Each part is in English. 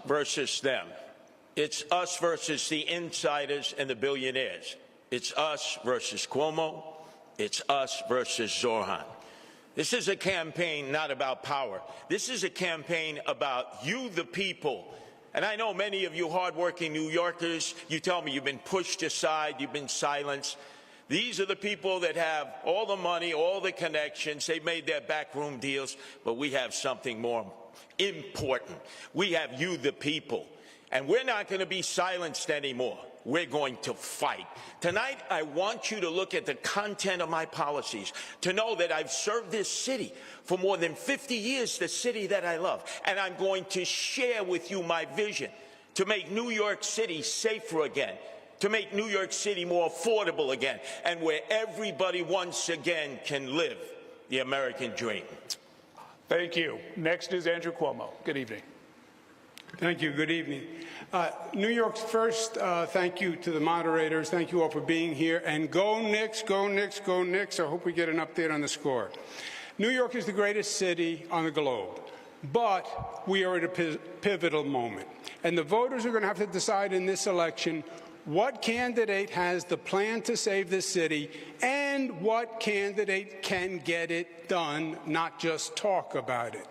versus them. It's us versus the insiders and the billionaires. It's us versus Cuomo. It's us versus Zohran. This is a campaign not about power. This is a campaign about you, the people. And I know many of you hardworking New Yorkers, you tell me you've been pushed aside, you've been silenced. These are the people that have all the money, all the connections. They've made their backroom deals, but we have something more important. We have you, the people. And we're not going to be silenced anymore. We're going to fight. Tonight, I want you to look at the content of my policies, to know that I've served this city for more than 50 years, the city that I love. And I'm going to share with you my vision to make New York City safer again, to make New York City more affordable again, and where everybody once again can live the American dream. Thank you. Next is Andrew Cuomo. Good evening. Thank you. Good evening. New York's first, thank you to the moderators. Thank you all for being here. And go Knicks, go Knicks, go Knicks. I hope we get an update on the score. New York is the greatest city on the globe, but we are at a pivotal moment. And the voters are going to have to decide in this election what candidate has the plan to save this city and what candidate can get it done, not just talk about it.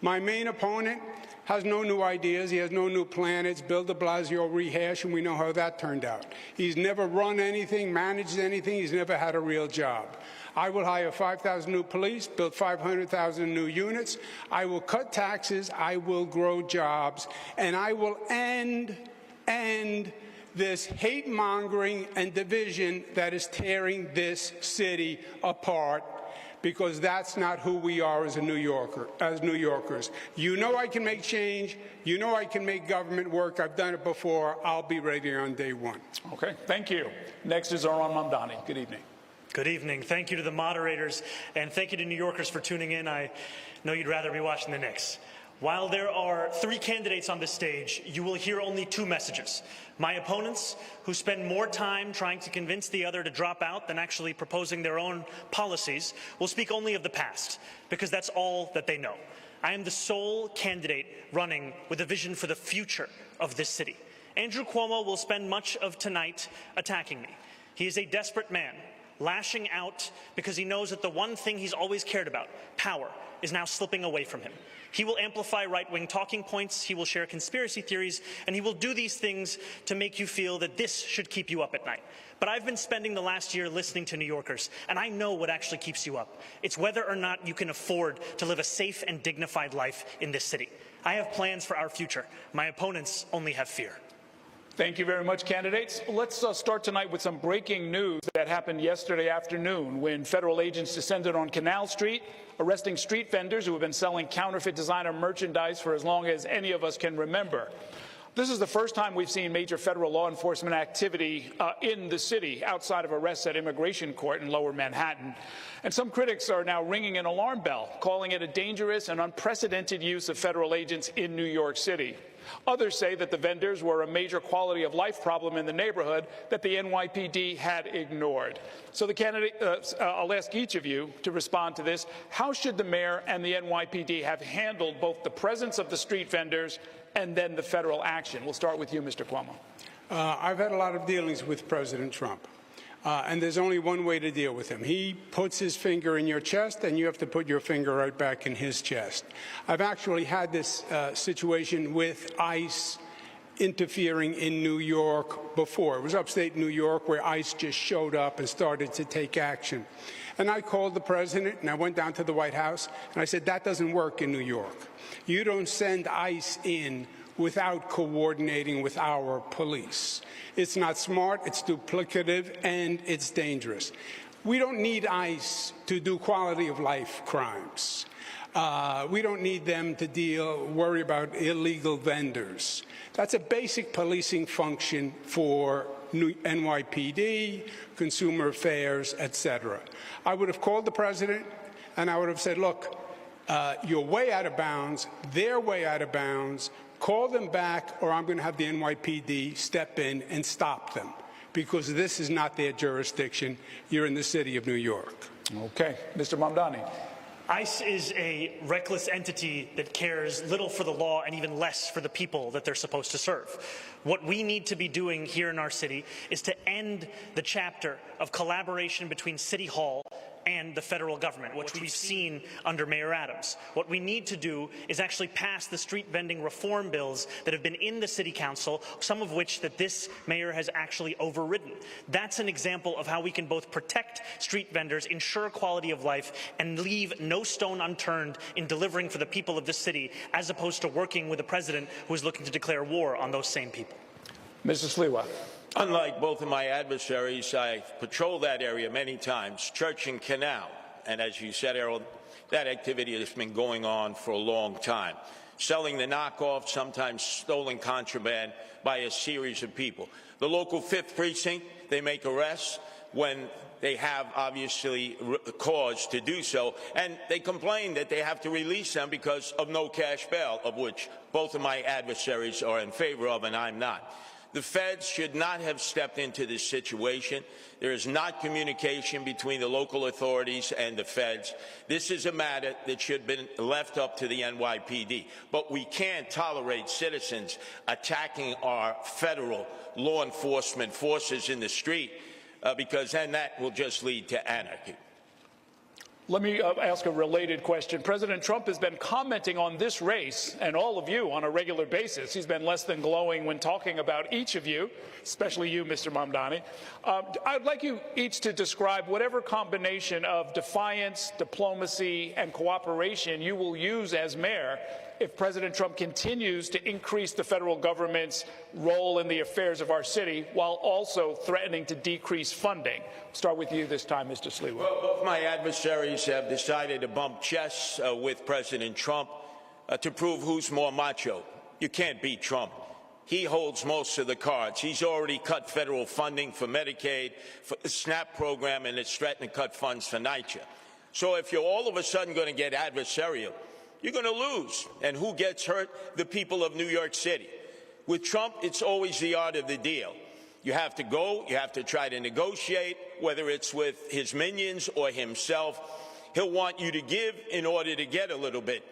My main opponent has no new ideas. He has no new plan. It's Bill de Blasio rehash, and we know how that turned out. He's never run anything, managed anything. He's never had a real job. I will hire 5,000 new police, build 500,000 new units. I will cut taxes. I will grow jobs. And I will end this hate-mongering and division that is tearing this city apart, because that's not who we are as New Yorkers. You know I can make change. You know I can make government work. I've done it before. I'll be ready on day one. Okay, thank you. Next is Zohran Mamdani. Good evening. Good evening. Thank you to the moderators, and thank you to New Yorkers for tuning in. I know you'd rather be watching the Knicks. While there are 3 candidates on this stage, you will hear only 2 messages. My opponents, who spend more time trying to convince the other to drop out than actually proposing their own policies, will speak only of the past, because that's all that they know. I am the sole candidate running with a vision for the future of this city. Andrew Cuomo will spend much of tonight attacking me. He is a desperate man, lashing out because he knows that the one thing he's always cared about, power, is now slipping away from him. He will amplify right-wing talking points, he will share conspiracy theories, and he will do these things to make you feel that this should keep you up at night. But I've been spending the last year listening to New Yorkers, and I know what actually keeps you up. It's whether or not you can afford to live a safe and dignified life in this city. I have plans for our future. My opponents only have fear. Thank you very much, candidates. Let's start tonight with some breaking news that happened yesterday afternoon when federal agents descended on Canal Street, arresting street vendors who have been selling counterfeit designer merchandise for as long as any of us can remember. This is the first time we've seen major federal law enforcement activity in the city outside of arrests at Immigration Court in Lower Manhattan. And some critics are now ringing an alarm bell, calling it a dangerous and unprecedented use of federal agents in New York City. Others say that the vendors were a major quality of life problem in the neighborhood that the NYPD had ignored. So the candidate, I'll ask each of you to respond to this. How should the mayor and the NYPD have handled both the presence of the street vendors and then the federal action? We'll start with you, Mr. Cuomo. I've had a lot of dealings with President Trump. And there's only one way to deal with him. He puts his finger in your chest, and you have to put your finger right back in his chest. I've actually had this situation with ICE interfering in New York before. It was upstate New York where ICE just showed up and started to take action. And I called the president, and I went down to the White House, and I said, that doesn't work in New York. You don't send ICE in without coordinating with our police. It's not smart, it's duplicative, and it's dangerous. We don't need ICE to do quality of life crimes. We don't need them to worry about illegal vendors. That's a basic policing function for NYPD, Consumer Affairs, etc. I would have called the president, and I would have said, look, you're way out of bounds, they're way out of bounds. Call them back, or I'm going to have the NYPD step in and stop them, because this is not their jurisdiction. You're in the city of New York. Okay. Mr. Mamdani. ICE is a reckless entity that cares little for the law and even less for the people that they're supposed to serve. What we need to be doing here in our city is to end the chapter of collaboration between City Hall and the federal government, which we've seen under Mayor Adams. What we need to do is actually pass the street vending reform bills that have been in the City Council, some of which that this mayor has actually overridden. That's an example of how we can both protect street vendors, ensure quality of life, and leave no stone unturned in delivering for the people of this city, as opposed to working with a president who is looking to declare war on those same people. Mr. Sliwa. Unlike both of my adversaries, I patrolled that area many times, Church and Canal. And as you said, Errol, that activity has been going on for a long time. Selling the knockoff, sometimes stolen contraband by a series of people. The local 5th Precinct, they make arrests when they have obviously cause to do so, and they complain that they have to release them because of no cash bail, of which both of my adversaries are in favor of and I'm not. The feds should not have stepped into this situation. There is not communication between the local authorities and the feds. This is a matter that should have been left up to the NYPD. But we can't tolerate citizens attacking our federal law enforcement forces in the street because then that will just lead to anarchy. Let me ask a related question. President Trump has been commenting on this race and all of you on a regular basis. He's been less than glowing when talking about each of you, especially you, Mr. Mamdani. I'd like you each to describe whatever combination of defiance, diplomacy, and cooperation you will use as mayor if President Trump continues to increase the federal government's role in the affairs of our city while also threatening to decrease funding. Start with you this time, Mr. Sliwa. Well, both my adversaries have decided to bump chests with President Trump to prove who's more macho. You can't beat Trump. He holds most of the cards. He's already cut federal funding for Medicaid, for the SNAP program, and it's threatened to cut funds for NYCHA. So if you're all of a sudden going to get adversarial, you're going to lose. And who gets hurt? The people of New York City. With Trump, it's always the art of the deal. You have to go, you have to try to negotiate, whether it's with his minions or himself. He'll want you to give in order to get a little bit.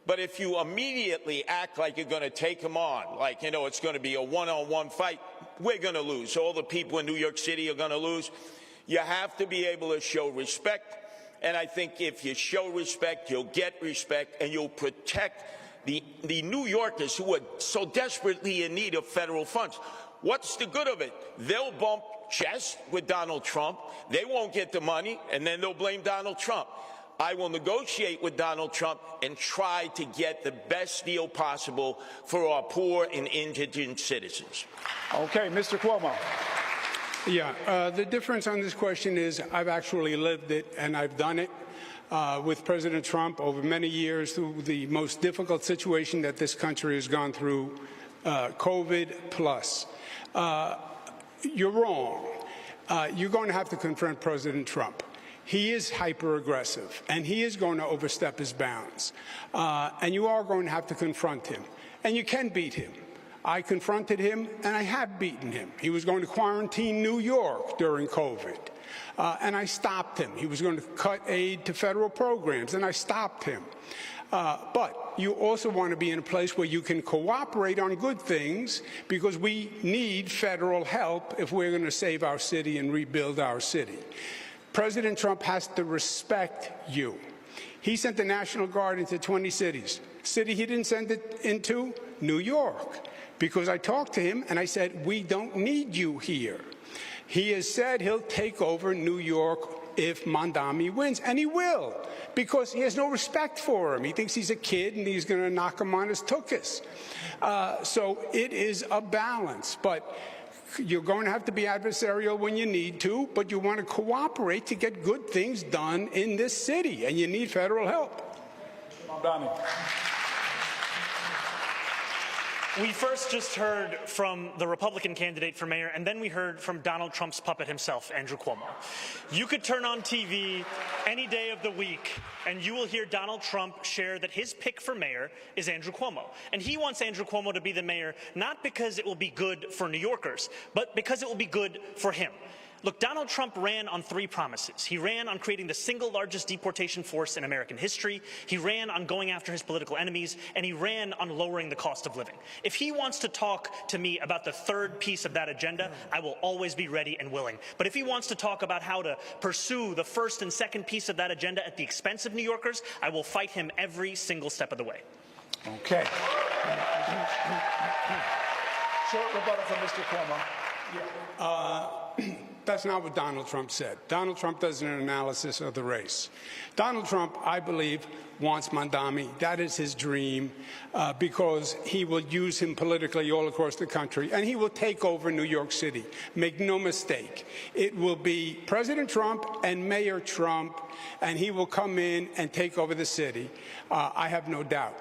But if you immediately act like you're going to take him on, like, you know, it's going to be a one-on-one fight, we're going to lose. All the people in New York City are going to lose. You have to be able to show respect. And I think if you show respect, you'll get respect, and you'll protect the New Yorkers who are so desperately in need of federal funds. What's the good of it? They'll bump chests with Donald Trump. They won't get the money, and then they'll blame Donald Trump. I will negotiate with Donald Trump and try to get the best deal possible for our poor and indigent citizens. Okay, Mr. Cuomo. Yeah, the difference on this question is I've actually lived it, and I've done it with President Trump over many years through the most difficult situation that this country has gone through, COVID plus. You're wrong. You're going to have to confront President Trump. He is hyper-aggressive, and he is going to overstep his bounds. And you are going to have to confront him. And you can beat him. I confronted him, and I have beaten him. He was going to quarantine New York during COVID, and I stopped him. He was going to cut aid to federal programs, and I stopped him. But you also want to be in a place where you can cooperate on good things, because we need federal help if we're going to save our city and rebuild our city. President Trump has to respect you. He sent the National Guard into 20 cities. City he didn't send it into? New York. Because I talked to him and I said, we don't need you here. He has said he'll take over New York if Mamdani wins, and he will, because he has no respect for him. He thinks he's a kid and he's going to knock him on his tuchus. So it is a balance, but you're going to have to be adversarial when you need to, but you want to cooperate to get good things done in this city, and you need federal help. Mamdani. We first just heard from the Republican candidate for mayor, and then we heard from Donald Trump's puppet himself, Andrew Cuomo. You could turn on TV any day of the week, and you will hear Donald Trump share that his pick for mayor is Andrew Cuomo. And he wants Andrew Cuomo to be the mayor, not because it will be good for New Yorkers, but because it will be good for him. Look, Donald Trump ran on 3 promises. He ran on creating the single largest deportation force in American history, he ran on going after his political enemies, and he ran on lowering the cost of living. If he wants to talk to me about the 3rd piece of that agenda, I will always be ready and willing. But if he wants to talk about how to pursue the 1st and 2nd piece of that agenda at the expense of New Yorkers, I will fight him every single step of the way. Okay. Short rebuttal from Mr. Cuomo. That's not what Donald Trump said. Donald Trump does an analysis of the race. Donald Trump, I believe, wants Mamdani. That is his dream, because he will use him politically all across the country, and he will take over New York City. Make no mistake. It will be President Trump and Mayor Trump, and he will come in and take over the city. I have no doubt.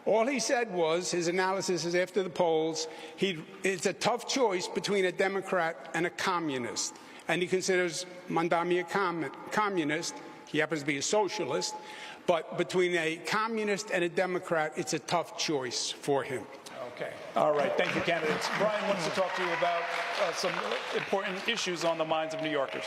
All he said was, his analysis is after the polls, it's a tough choice between a Democrat and a communist. And he considers Mamdani a communist. He happens to be a socialist. But between a communist and a Democrat, it's a tough choice for him. Okay. All right. Thank you, candidates. Brian wants to talk to you about some important issues on the minds of New Yorkers.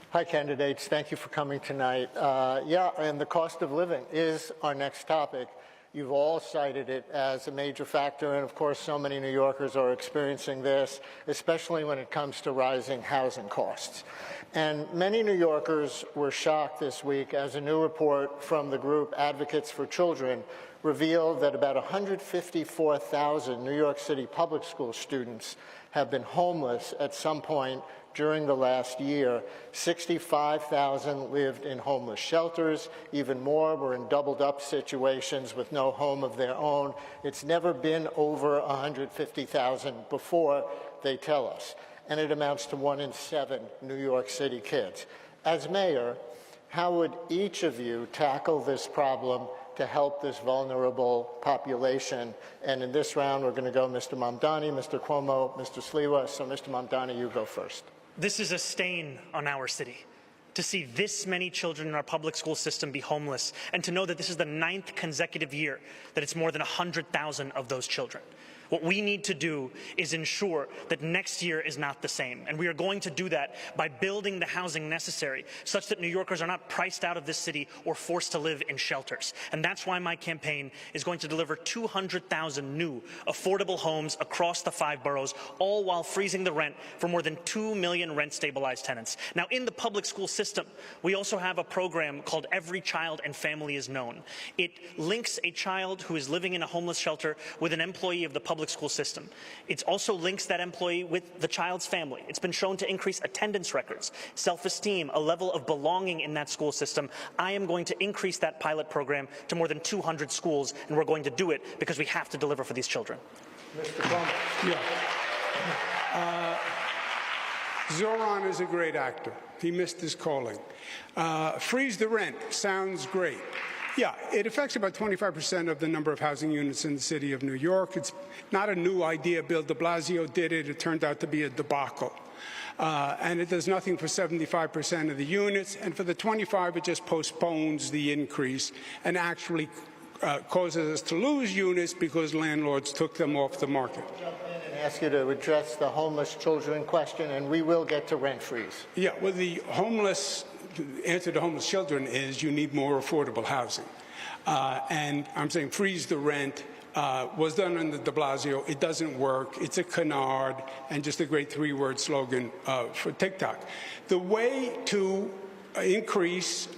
Hi, candidates. Thank you for coming tonight. And the cost of living is our next topic. You've all cited it as a major factor, and of course so many New Yorkers are experiencing this, especially when it comes to rising housing costs. And many New Yorkers were shocked this week as a new report from the group Advocates for Children revealed that about 154,000 New York City public school students have been homeless at some point during the last year. 65,000 lived in homeless shelters. Even more were in doubled-up situations with no home of their own. It's never been over 150,000 before, they tell us, and it amounts to 1 in 7 New York City kids. As mayor, how would each of you tackle this problem to help this vulnerable population? And in this round, we're going to go Mr. Mamdani, Mr. Cuomo, Mr. Sliwa. So, Mr. Mamdani, you go first. This is a stain on our city. To see this many children in our public school system be homeless, and to know that this is the 9th consecutive year that it's more than 100,000 of those children. What we need to do is ensure that next year is not the same. And we are going to do that by building the housing necessary such that New Yorkers are not priced out of this city or forced to live in shelters. And that's why my campaign is going to deliver 200,000 new affordable homes across the 5 boroughs, all while freezing the rent for more than 2 million rent-stabilized tenants. Now, in the public school system, we also have a program called Every Child and Family is Known. It links a child who is living in a homeless shelter with an employee of the public school system. It also links that employee with the child's family. It's been shown to increase attendance records, self-esteem, a level of belonging in that school system. I am going to increase that pilot program to more than 200 schools, and we're going to do it because we have to deliver for these children. Mr. Cuomo. Yeah. Zohran is a great actor. He missed his calling. Freeze the rent sounds great. Yeah, it affects about 25% of the number of housing units in the city of New York. It's not a new idea. Bill de Blasio did it. It turned out to be a debacle. And it does nothing for 75% of the units. And for the 25, it just postpones the increase and actually causes us to lose units because landlords took them off the market. And ask you to address the homeless children question, and we will get to rent freeze. Yeah, well, the answer to homeless children is you need more affordable housing. And I'm saying freeze the rent was done under de Blasio. It doesn't work. It's a canard and just a great 3-word slogan for TikTok. The way to increase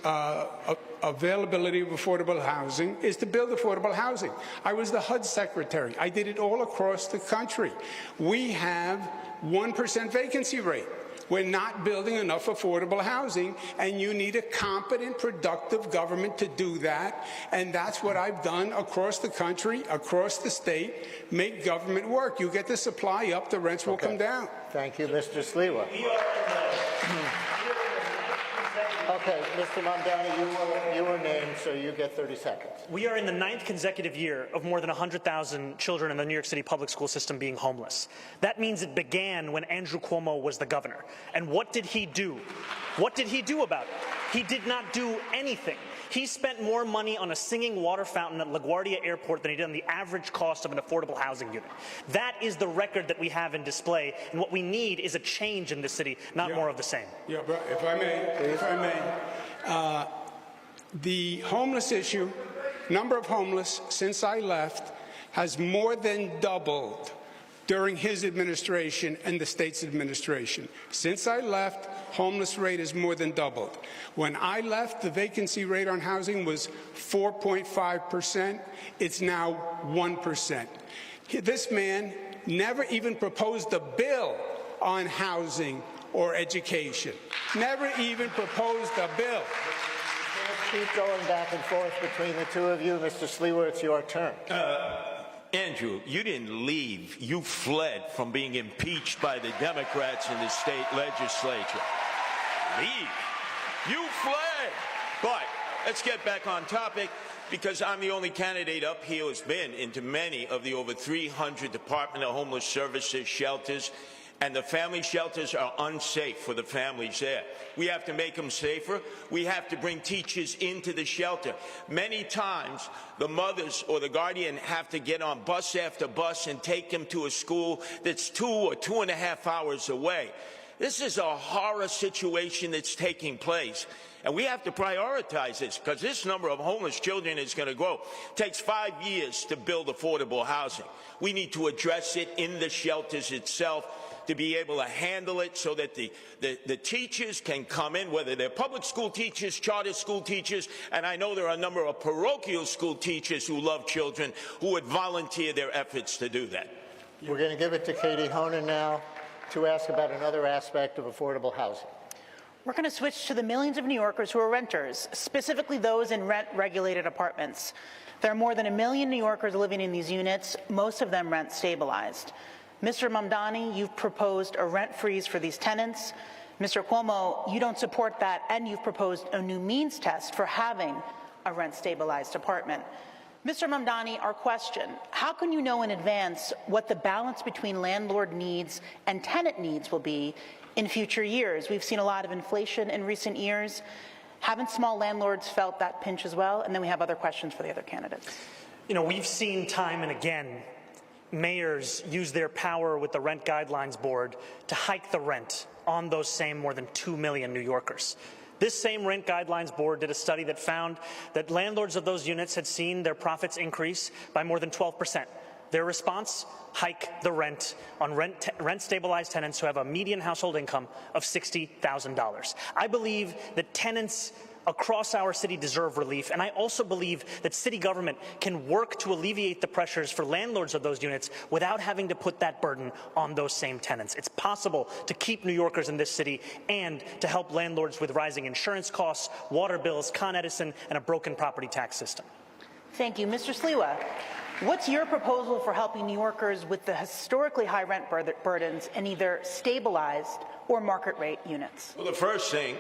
availability of affordable housing is to build affordable housing. I was the HUD secretary. I did it all across the country. We have 1% vacancy rate. We're not building enough affordable housing, and you need a competent, productive government to do that. And that's what I've done across the country, across the state. Make government work. You get the supply up, the rents will come down. Thank you, Mr. Sliwa. Okay, Mr. Mamdani, you were named, so you get 30 seconds. We are in the 9th consecutive year of more than 100,000 children in the New York City public school system being homeless. That means it began when Andrew Cuomo was the governor. And what did he do? What did he do about it? He did not do anything. He spent more money on a singing water fountain at LaGuardia Airport than he did on the average cost of an affordable housing unit. That is the record that we have in display, and what we need is a change in this city, not more of the same. Yeah, but if I may, the homeless issue, number of homeless since I left, has more than doubled during his administration and the state's administration. Since I left, homeless rate has more than doubled. When I left, the vacancy rate on housing was 4.5%. It's now 1%. This man never even proposed a bill on housing or education. Never even proposed a bill. Keep going back and forth between the two of you. Mr. Sliwa, it's your turn. Andrew, you didn't leave. You fled from being impeached by the Democrats in the state legislature. Leave. You fled. But let's get back on topic, because I'm the only candidate up here who's been into many of the over 300 Department of Homeless Services shelters, and the family shelters are unsafe for the families there. We have to make them safer. We have to bring teachers into the shelter. Many times, the mothers or the guardian have to get on bus after bus and take them to a school that's 2 or 2.5 hours away. This is a horror situation that's taking place. And we have to prioritize this, because this number of homeless children is going to grow. It takes 5 years to build affordable housing. We need to address it in the shelters itself, to be able to handle it so that the teachers can come in, whether they're public school teachers, charter school teachers, and I know there are a number of parochial school teachers who love children who would volunteer their efforts to do that. We're going to give it to Katie Honan now to ask about another aspect of affordable housing. We're going to switch to the millions of New Yorkers who are renters, specifically those in rent-regulated apartments. There are more than 1 million New Yorkers living in these units, most of them rent-stabilized. Mr. Mamdani, you've proposed a rent freeze for these tenants. Mr. Cuomo, you don't support that, and you've proposed a new means test for having a rent-stabilized apartment. Mr. Mamdani, our question: how can you know in advance what the balance between landlord needs and tenant needs will be in future years? We've seen a lot of inflation in recent years. Haven't small landlords felt that pinch as well? And then we have other questions for the other candidates. You know, we've seen time and again mayors use their power with the Rent Guidelines Board to hike the rent on those same more than 2 million New Yorkers. This same Rent Guidelines Board did a study that found that landlords of those units had seen their profits increase by more than 12%. Their response: hike the rent on rent-stabilized tenants who have a median household income of $60,000. I believe that tenants across our city deserve relief, and I also believe that city government can work to alleviate the pressures for landlords of those units without having to put that burden on those same tenants. It's possible to keep New Yorkers in this city and to help landlords with rising insurance costs, water bills, Con Edison, and a broken property tax system. Thank you. Mr. Sliwa, what's your proposal for helping New Yorkers with the historically high rent burdens in either stabilized or market rate units? Well, the first thing,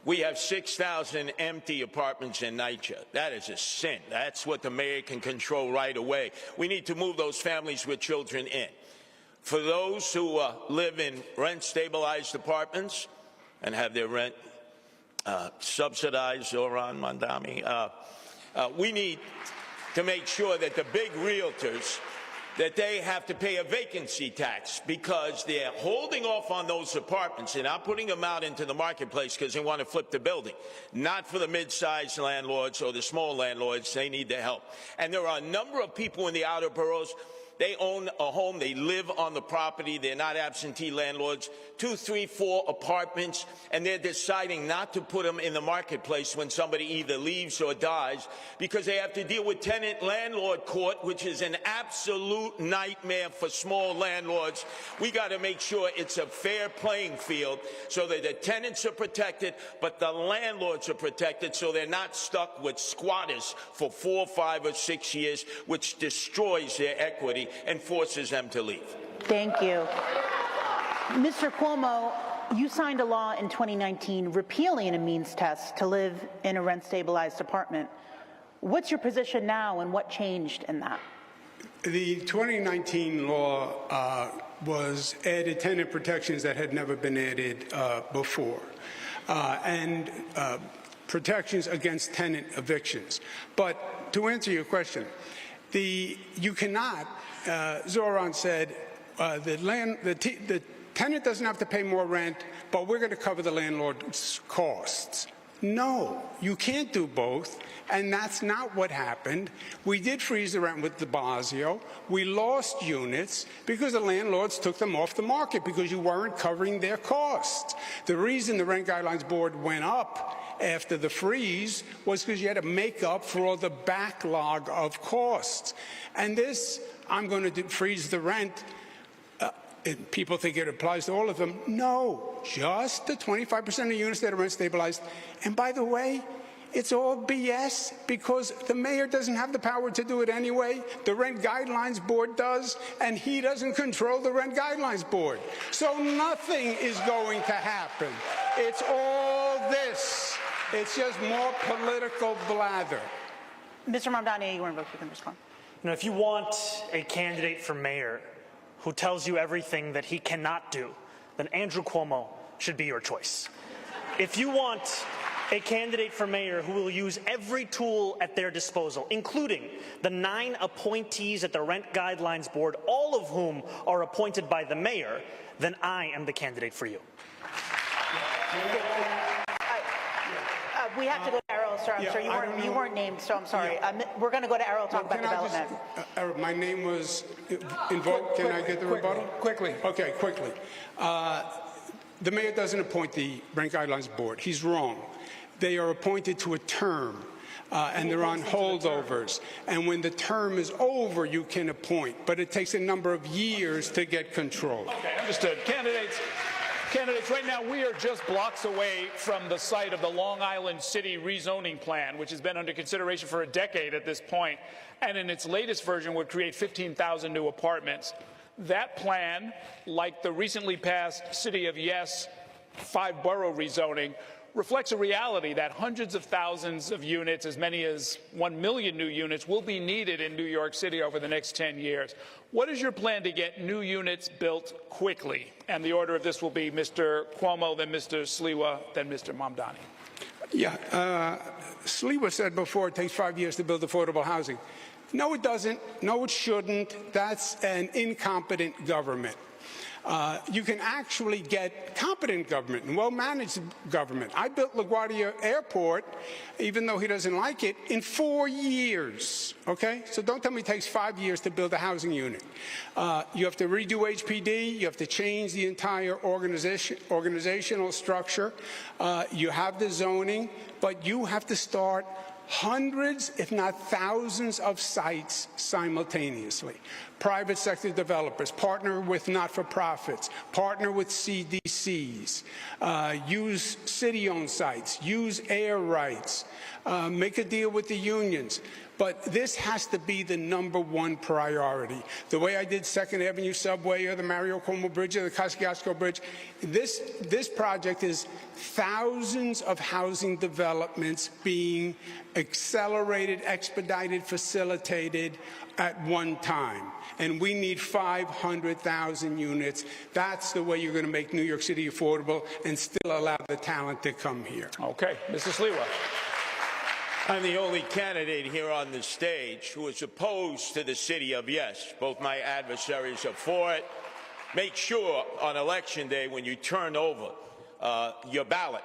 we have 6,000 empty apartments in NYCHA. That is a sin. That's what the mayor can control right away. We need to move those families with children in. For those who live in rent-stabilized apartments and have their rent subsidized, Zohran Mamdani, we need to make sure that the big realtors, that they have to pay a vacancy tax, because they're holding off on those apartments. They're not putting them out into the marketplace because they want to flip the building. Not for the mid-sized landlords or the small landlords. They need the help. And there are a number of people in the outer boroughs. They own a home, they live on the property, they're not absentee landlords, 2, 3, 4 apartments, and they're deciding not to put them in the marketplace when somebody either leaves or dies, because they have to deal with tenant-landlord court, which is an absolute nightmare for small landlords. We got to make sure it's a fair playing field so that the tenants are protected, but the landlords are protected, so they're not stuck with squatters for 4, 5, or 6 years, which destroys their equity and forces them to leave. Thank you. Mr. Cuomo, you signed a law in 2019 repealing a means test to live in a rent-stabilized apartment. What's your position now, and what changed in that? The 2019 law was added tenant protections that had never been added before. protections against tenant evictions. But to answer your question, you cannot, Zohran said, the tenant doesn't have to pay more rent, but we're going to cover the landlord's costs. No, you can't do both, and that's not what happened. We did freeze the rent with de Blasio. We lost units because the landlords took them off the market because you weren't covering their costs. The reason the Rent Guidelines Board went up after the freeze was because you had to make up for all the backlog of costs. And this, I'm going to freeze the rent. People think it applies to all of them. No, just the 25% of units that are rent stabilized. And by the way, it's all BS because the mayor doesn't have the power to do it anyway. The Rent Guidelines Board does, and he doesn't control the Rent Guidelines Board. So nothing is going to happen. It's all this. It's just more political blather. Mr. Mamdani, you can respond. You know, if you want a candidate for mayor who tells you everything that he cannot do, then Andrew Cuomo should be your choice. If you want a candidate for mayor who will use every tool at their disposal, including the 9 appointees at the Rent Guidelines Board, all of whom are appointed by the mayor, then I am the candidate for you. We have to go to Errol, sir. I'm sorry, you weren't named, so I'm sorry. We're going to go to Errol to talk about development. My name was invoked. Can I get the rebuttal? Quickly. Okay, quickly. The mayor doesn't appoint the Rent Guidelines Board. He's wrong. They are appointed to a term, and they're on holdovers. And when the term is over, you can appoint. But it takes a number of years to get control. Okay, understood. Candidates, right now we are just blocks away from the site of the Long Island City rezoning plan, which has been under consideration for a decade at this point, and in its latest version would create 15,000 new apartments. That plan, like the recently passed City of Yes 5-borough rezoning, reflects a reality that hundreds of thousands of units, as many as 1 million new units, will be needed in New York City over the next 10 years. What is your plan to get new units built quickly? And the order of this will be Mr. Cuomo, then Mr. Sliwa, then Mr. Mamdani. Yeah, Sliwa said before it takes 5 years to build affordable housing. No, it doesn't. No, it shouldn't. That's an incompetent government. You can actually get competent government and well-managed government. I built LaGuardia Airport, even though he doesn't like it, in 4 years, okay? So don't tell me it takes 5 years to build a housing unit. You have to redo HPD. You have to change the entire organizational structure. You have the zoning, but you have to start hundreds, if not thousands, of sites simultaneously. Private sector developers, partner with not-for-profits, partner with CDCs, use city-owned sites, use air rights, make a deal with the unions. But this has to be the #1 priority. The way I did 2nd Avenue Subway or the Mario Cuomo Bridge or the Kosciuszko Bridge, this project is thousands of housing developments being accelerated, expedited, facilitated at one time. And we need 500,000 units. That's the way you're going to make New York City affordable and still allow the talent to come here. Okay, Mr. Sliwa. I'm the only candidate here on the stage who is opposed to the City of Yes. Both my adversaries are for it. Make sure on Election Day when you turn over your ballot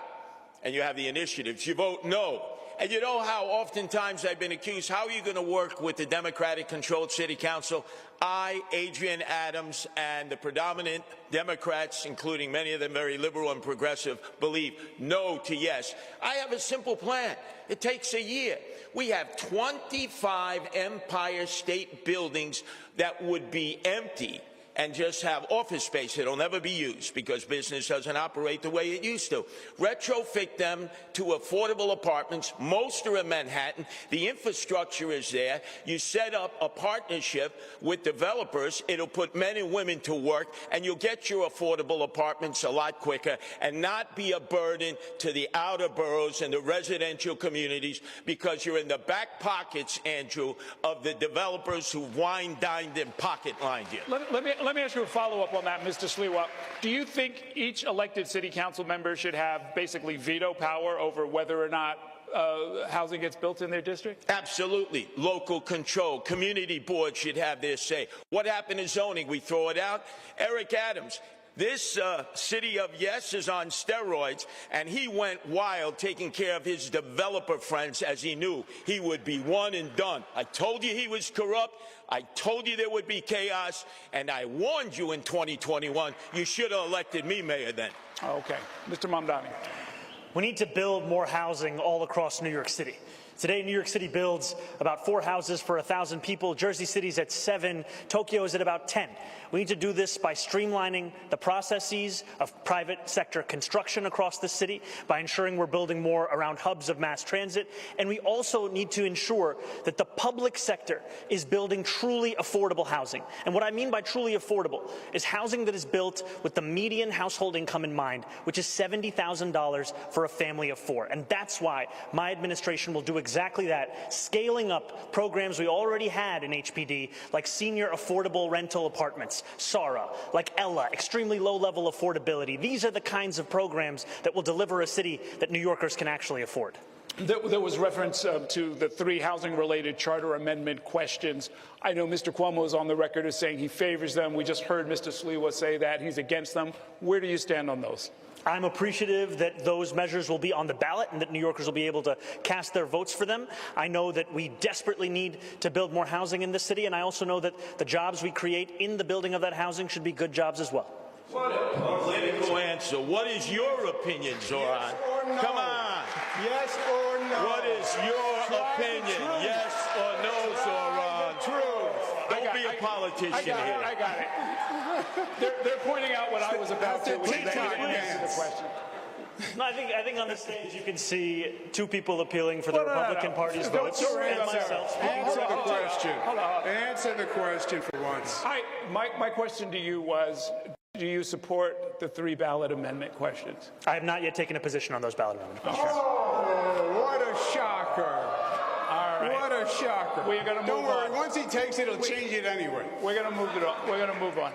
and you have the initiatives, you vote no. And you know how oftentimes I've been accused, how are you going to work with the Democratic-controlled City Council? I, Adrian Adams, and the predominant Democrats, including many of them very liberal and progressive, believe no to yes. I have a simple plan. It takes a year. We have 25 Empire State buildings that would be empty and just have office space that'll never be used because business doesn't operate the way it used to. Retrofit them to affordable apartments. Most are in Manhattan. The infrastructure is there. You set up a partnership with developers. It'll put men and women to work, and you'll get your affordable apartments a lot quicker and not be a burden to the outer boroughs and the residential communities because you're in the back pockets, Andrew, of the developers who wine-dined and pocket-lined you. Let me ask you a follow-up on that, Mr. Sliwa. Do you think each elected city council member should have basically veto power over whether or not housing gets built in their district? Absolutely. Local control. Community boards should have their say. What happened to zoning? We throw it out. Eric Adams. This city of yes is on steroids, and he went wild taking care of his developer friends as he knew he would be one and done. I told you he was corrupt. I told you there would be chaos, and I warned you in 2021. You should have elected me mayor then. Okay. Mr. Mamdani. We need to build more housing all across New York City. Today, New York City builds about 4 houses for 1,000 people. Jersey City's at 7. Tokyo is at about 10. We need to do this by streamlining the processes of private sector construction across the city, by ensuring we're building more around hubs of mass transit. And we also need to ensure that the public sector is building truly affordable housing. And what I mean by truly affordable is housing that is built with the median household income in mind, which is $70,000 for a family of 4. And that's why my administration will do exactly that, scaling up programs we already had in HPD, like senior affordable rental apartments, SARA, like Ella, extremely low-level affordability. These are the kinds of programs that will deliver a city that New Yorkers can actually afford. There was reference to the 3 housing-related charter amendment questions. I know Mr. Cuomo is on the record as saying he favors them. We just heard Mr. Sliwa say that he's against them. Where do you stand on those? I'm appreciative that those measures will be on the ballot and that New Yorkers will be able to cast their votes for them. I know that we desperately need to build more housing in this city, and I also know that the jobs we create in the building of that housing should be good jobs as well. What a political answer. What is your opinion, Zohran? Yes or no? Come on. Yes or no? What is your opinion? Yes or no, Zohran? Don't be a politician here. I got it. They're pointing out what I was about to. Please, They didn't answer the question. No, I think on the stage you can see 2 people appealing for the Republican Party's votes, and myself. Answer the question. Answer the question for once. My question to you was, do you support the 3 ballot amendment questions? I have not yet taken a position on those ballot amendment questions. Oh, what a shocker. All right. What a shocker. We're going to move on. Don't worry, once he takes it, he'll change it anyway. We're going to move it on. We're going to move on.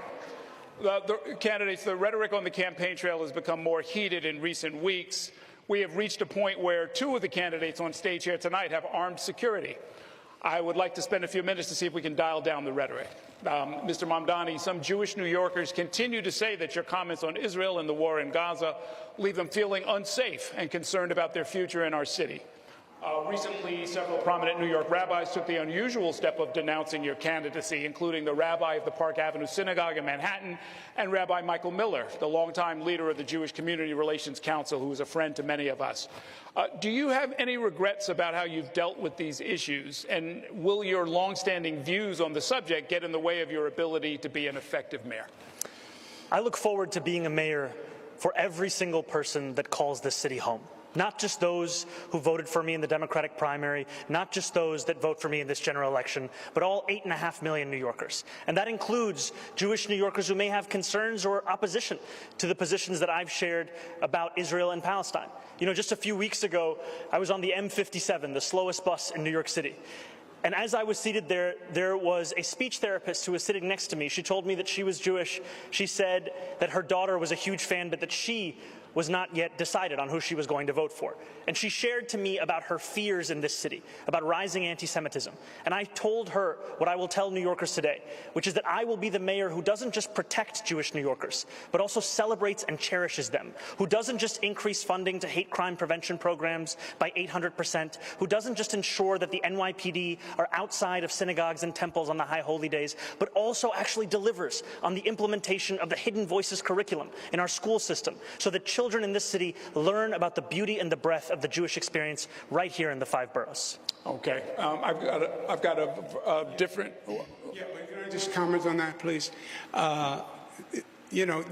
The candidates, the rhetoric on the campaign trail has become more heated in recent weeks. We have reached a point where 2 of the candidates on stage here tonight have armed security. I would like to spend a few minutes to see if we can dial down the rhetoric. Mr. Mamdani, some Jewish New Yorkers continue to say that your comments on Israel and the war in Gaza leave them feeling unsafe and concerned about their future in our city. Recently, several prominent New York rabbis took the unusual step of denouncing your candidacy, including the rabbi of the Park Avenue Synagogue in Manhattan and Rabbi Michael Miller, the longtime leader of the Jewish Community Relations Council, who is a friend to many of us. Do you have any regrets about how you've dealt with these issues, and will your longstanding views on the subject get in the way of your ability to be an effective mayor? I look forward to being a mayor for every single person that calls this city home. Not just those who voted for me in the Democratic primary, not just those that vote for me in this general election, but all 8.5 million New Yorkers. And that includes Jewish New Yorkers who may have concerns or opposition to the positions that I've shared about Israel and Palestine. You know, just a few weeks ago, I was on the M57, the slowest bus in New York City. And as I was seated there, there was a speech therapist who was sitting next to me. She told me that she was Jewish. She said that her daughter was a huge fan, but that she was not yet decided on who she was going to vote for. And she shared to me about her fears in this city, about rising anti-Semitism. And I told her what I will tell New Yorkers today, which is that I will be the mayor who doesn't just protect Jewish New Yorkers, but also celebrates and cherishes them, who doesn't just increase funding to hate crime prevention programs by 800%, who doesn't just ensure that the NYPD are outside of synagogues and temples on the high holy days, but also actually delivers on the implementation of the Hidden Voices curriculum in our school system, so that children in this city learn about the beauty and the breadth of the Jewish experience right here in the 5 boroughs. Okay, I've got a different. Yeah, but can I just comment on that, please? You know,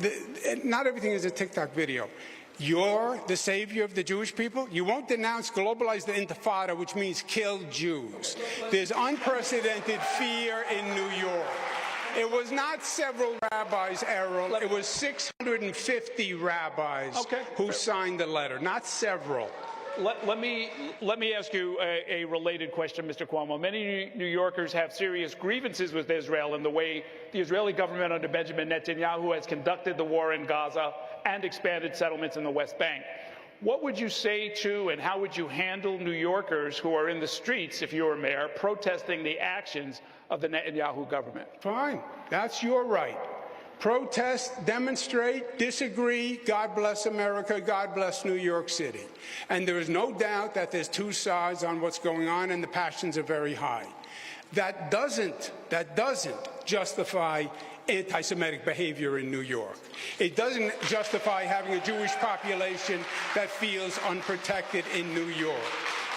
not everything is a TikTok video. You're the savior of the Jewish people. You won't denounce globalize the intifada, which means kill Jews. There's unprecedented fear in New York. It was not several rabbis, Errol. It was 650 rabbis who signed the letter, not several. Let me ask you a related question, Mr. Cuomo. Many New Yorkers have serious grievances with Israel and the way the Israeli government under Benjamin Netanyahu has conducted the war in Gaza and expanded settlements in the West Bank. What would you say to and how would you handle New Yorkers who are in the streets, if you were mayor, protesting the actions of the Netanyahu government? Fine. That's your right. Protest, demonstrate, disagree. God bless America. God bless New York City. And there is no doubt that there's two sides on what's going on, and the passions are very high. That doesn't justify anti-Semitic behavior in New York. It doesn't justify having a Jewish population that feels unprotected in New York.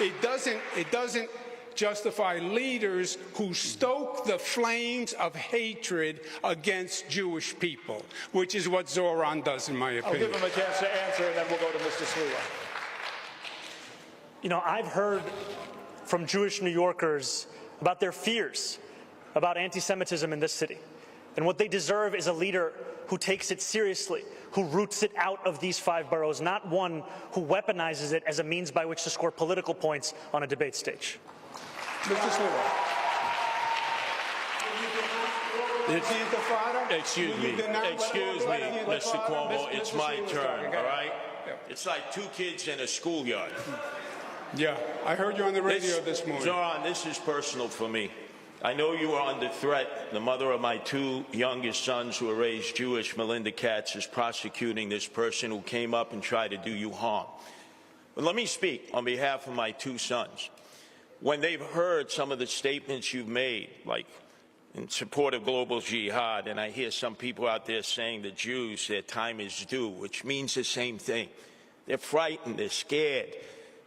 It doesn't justify leaders who stoke the flames of hatred against Jewish people, which is what Zohran does, in my opinion. I'll give him a chance to answer, and then we'll go to Mr. Sliwa. You know, I've heard from Jewish New Yorkers about their fears about anti-Semitism in this city. And what they deserve is a leader who takes it seriously, who roots it out of these 5 boroughs, not one who weaponizes it as a means by which to score political points on a debate stage. Mr. Sliwa. Excuse me, Mr. Cuomo, it's my turn, all right? It's like 2 kids in a schoolyard. Yeah, I heard you on the radio this morning. Zohran, this is personal for me. I know you are under threat. The mother of my 2 youngest sons who are raised Jewish, Melinda Katz, is prosecuting this person who came up and tried to do you harm. But let me speak on behalf of my 2 sons. When they've heard some of the statements you've made, like in support of global jihad, and I hear some people out there saying the Jews, their time is due, which means the same thing. They're frightened, they're scared.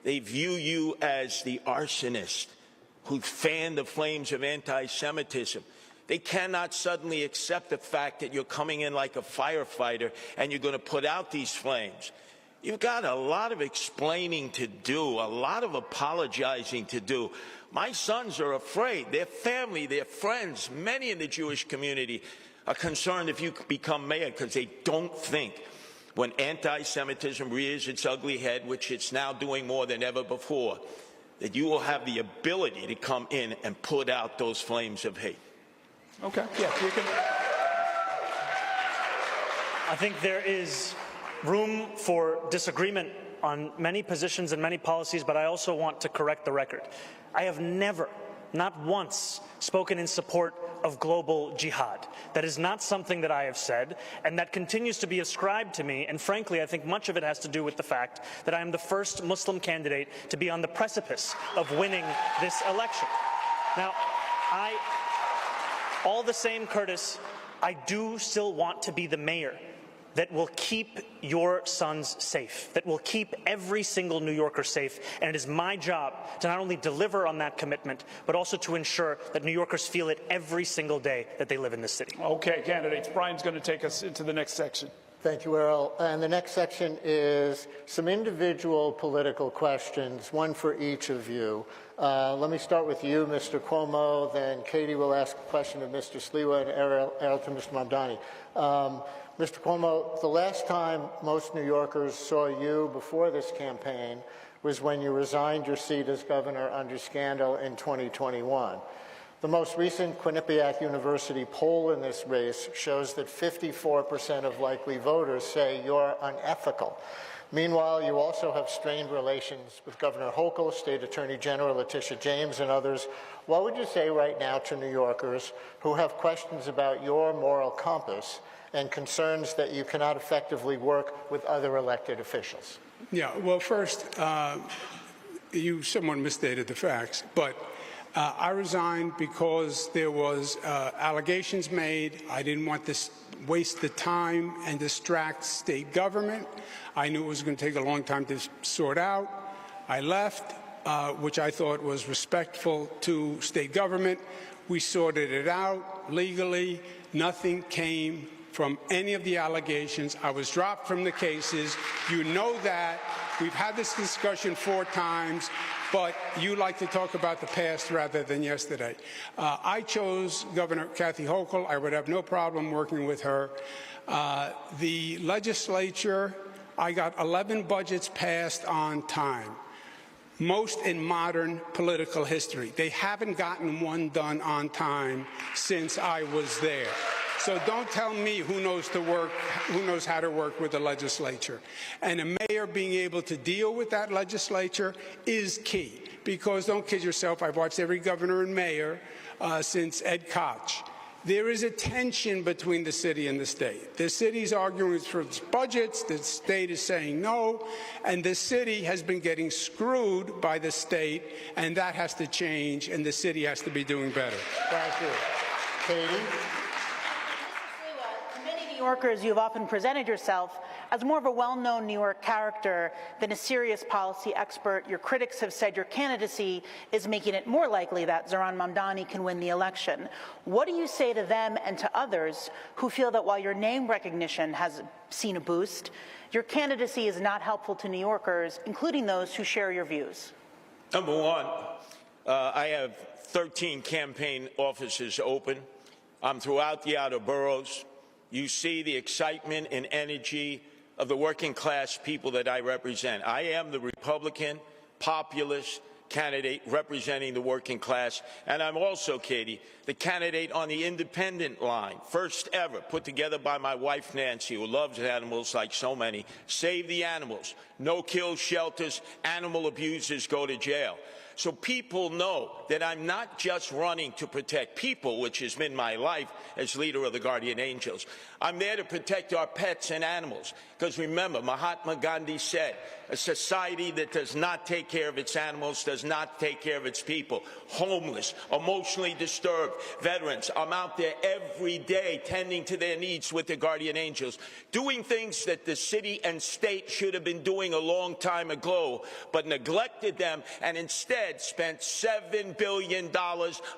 They view you as the arsonist who fanned the flames of anti-Semitism. They cannot suddenly accept the fact that you're coming in like a firefighter and you're going to put out these flames. You've got a lot of explaining to do, a lot of apologizing to do. My sons are afraid. Their family, their friends, many in the Jewish community are concerned if you become mayor because they don't think when anti-Semitism rears its ugly head, which it's now doing more than ever before, that you will have the ability to come in and put out those flames of hate. Okay, yes, you can. I think there is room for disagreement on many positions and many policies, but I also want to correct the record. I have never, not once, spoken in support of global jihad. That is not something that I have said, and that continues to be ascribed to me, and frankly, I think much of it has to do with the fact that I am the first Muslim candidate to be on the precipice of winning this election. Now, all the same, Curtis, I do still want to be the mayor that will keep your sons safe, that will keep every single New Yorker safe. And it is my job to not only deliver on that commitment, but also to ensure that New Yorkers feel it every single day that they live in this city. Okay, candidates, Brian's going to take us into the next section. Thank you, Errol. And the next section is some individual political questions, one for each of you. Let me start with you, Mr. Cuomo, then Katie will ask a question of Mr. Sliwa, and Errol to Mr. Mamdani. Mr. Cuomo, the last time most New Yorkers saw you before this campaign was when you resigned your seat as governor under scandal in 2021. The most recent Quinnipiac University poll in this race shows that 54% of likely voters say you're unethical. Meanwhile, you also have strained relations with Governor Hochul, State Attorney General Letitia James, and others. What would you say right now to New Yorkers who have questions about your moral compass and concerns that you cannot effectively work with other elected officials? Yeah, well, first, you somewhat misstated the facts, but I resigned because there was allegations made. I didn't want to waste the time and distract state government. I knew it was going to take a long time to sort out. I left, which I thought was respectful to state government. We sorted it out legally. Nothing came from any of the allegations. I was dropped from the cases. You know that. We've had this discussion 4 times, but you like to talk about the past rather than yesterday. I chose Governor Kathy Hochul. I would have no problem working with her. The legislature, I got 11 budgets passed on time, most in modern political history. They haven't gotten one done on time since I was there. So don't tell me who knows how to work with the legislature. And a mayor being able to deal with that legislature is key. Because don't kid yourself, I've watched every governor and mayor since Ed Koch. There is a tension between the city and the state. The city's arguing for its budgets, the state is saying no, and the city has been getting screwed by the state, and that has to change, and the city has to be doing better. Thank you. Katie? To many New Yorkers, you have often presented yourself as more of a well-known New York character than a serious policy expert. Your critics have said your candidacy is making it more likely that Zohran Mamdani can win the election. What do you say to them and to others who feel that while your name recognition has seen a boost, your candidacy is not helpful to New Yorkers, including those who share your views? Number one, I have 13 campaign offices open. I'm throughout the outer boroughs. You see the excitement and energy of the working class people that I represent. I am the Republican populist candidate representing the working class, and I'm also, Katie, the candidate on the independent line, first ever, put together by my wife Nancy, who loves animals like so many. Save the animals, no-kill shelters, animal abusers go to jail. So people know that I'm not just running to protect people, which has been my life as leader of the Guardian Angels. I'm there to protect our pets and animals. Because remember, Mahatma Gandhi said, a society that does not take care of its animals does not take care of its people. Homeless, emotionally disturbed, veterans. I'm out there every day tending to their needs with the Guardian Angels, doing things that the city and state should have been doing a long time ago, but neglected them and instead spent $7 billion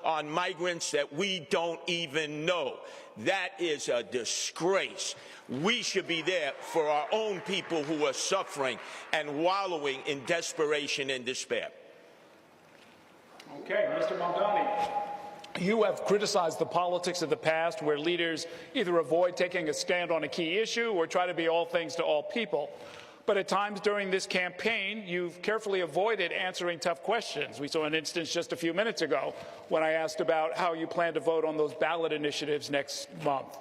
on migrants that we don't even know. That is a disgrace. We should be there for our own people who are suffering and wallowing in desperation and despair. Okay, Mr. Mamdani, you have criticized the politics of the past where leaders either avoid taking a stand on a key issue or try to be all things to all people. But at times during this campaign, you've carefully avoided answering tough questions. We saw an instance just a few minutes ago when I asked about how you plan to vote on those ballot initiatives next month.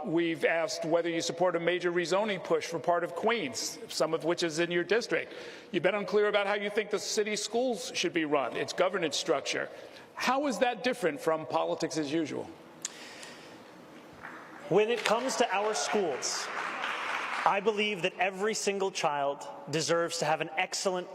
We've asked whether you support a major rezoning push for part of Queens, some of which is in your district. You've been unclear about how you think the city schools should be run, its governance structure. How is that different from politics as usual? When it comes to our schools, I believe that every single child deserves to have an excellent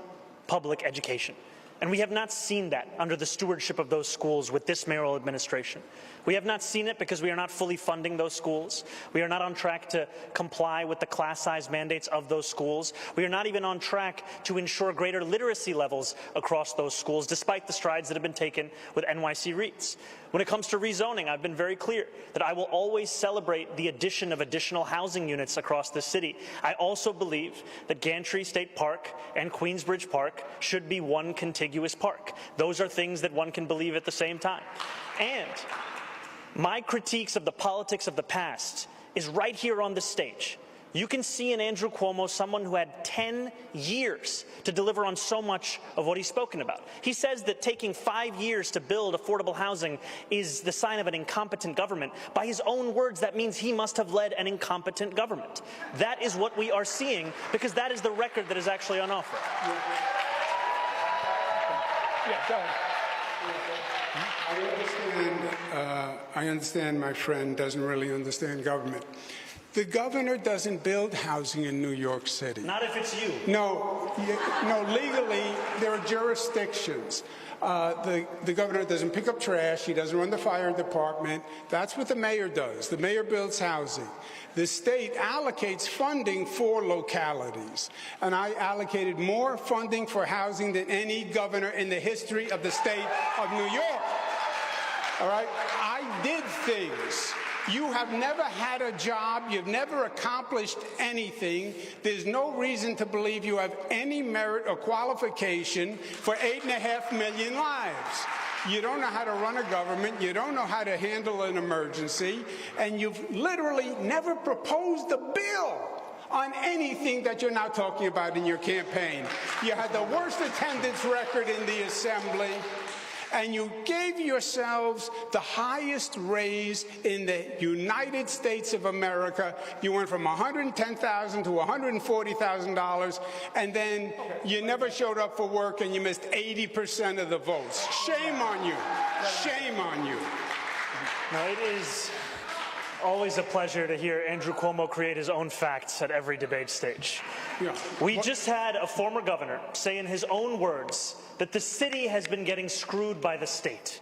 public education. And we have not seen that under the stewardship of those schools with this mayoral administration. We have not seen it because we are not fully funding those schools. We are not on track to comply with the class size mandates of those schools. We are not even on track to ensure greater literacy levels across those schools, despite the strides that have been taken with NYC REITs. When it comes to rezoning, I've been very clear that I will always celebrate the addition of additional housing units across the city. I also believe that Gantry State Park and Queensbridge Park should be one contiguous park. Those are things that one can believe at the same time. And my critiques of the politics of the past is right here on the stage. You can see in Andrew Cuomo someone who had 10 years to deliver on so much of what he's spoken about. He says that taking 5 years to build affordable housing is the sign of an incompetent government. By his own words, that means he must have led an incompetent government. That is what we are seeing, because that is the record that is actually on offer. Yeah, go ahead. I understand my friend doesn't really understand government. The governor doesn't build housing in New York City. Not if it's you. No, legally, there are jurisdictions. The governor doesn't pick up trash. He doesn't run the fire department. That's what the mayor does. The mayor builds housing. The state allocates funding for localities. And I allocated more funding for housing than any governor in the history of the state of New York. All right? I did things. You have never had a job. You've never accomplished anything. There's no reason to believe you have any merit or qualification for 8.5 million lives. You don't know how to run a government. You don't know how to handle an emergency. And you've literally never proposed a bill on anything that you're now talking about in your campaign. You had the worst attendance record in the assembly. and you gave yourselves the highest raise in the United States of America. You went from $110,000 to $140,000, and then you never showed up for work and you missed 80% of the votes. Shame on you. Shame on you. No, it is always a pleasure to hear Andrew Cuomo create his own facts at every debate stage. Yeah. We just had a former governor say in his own words that the city has been getting screwed by the state.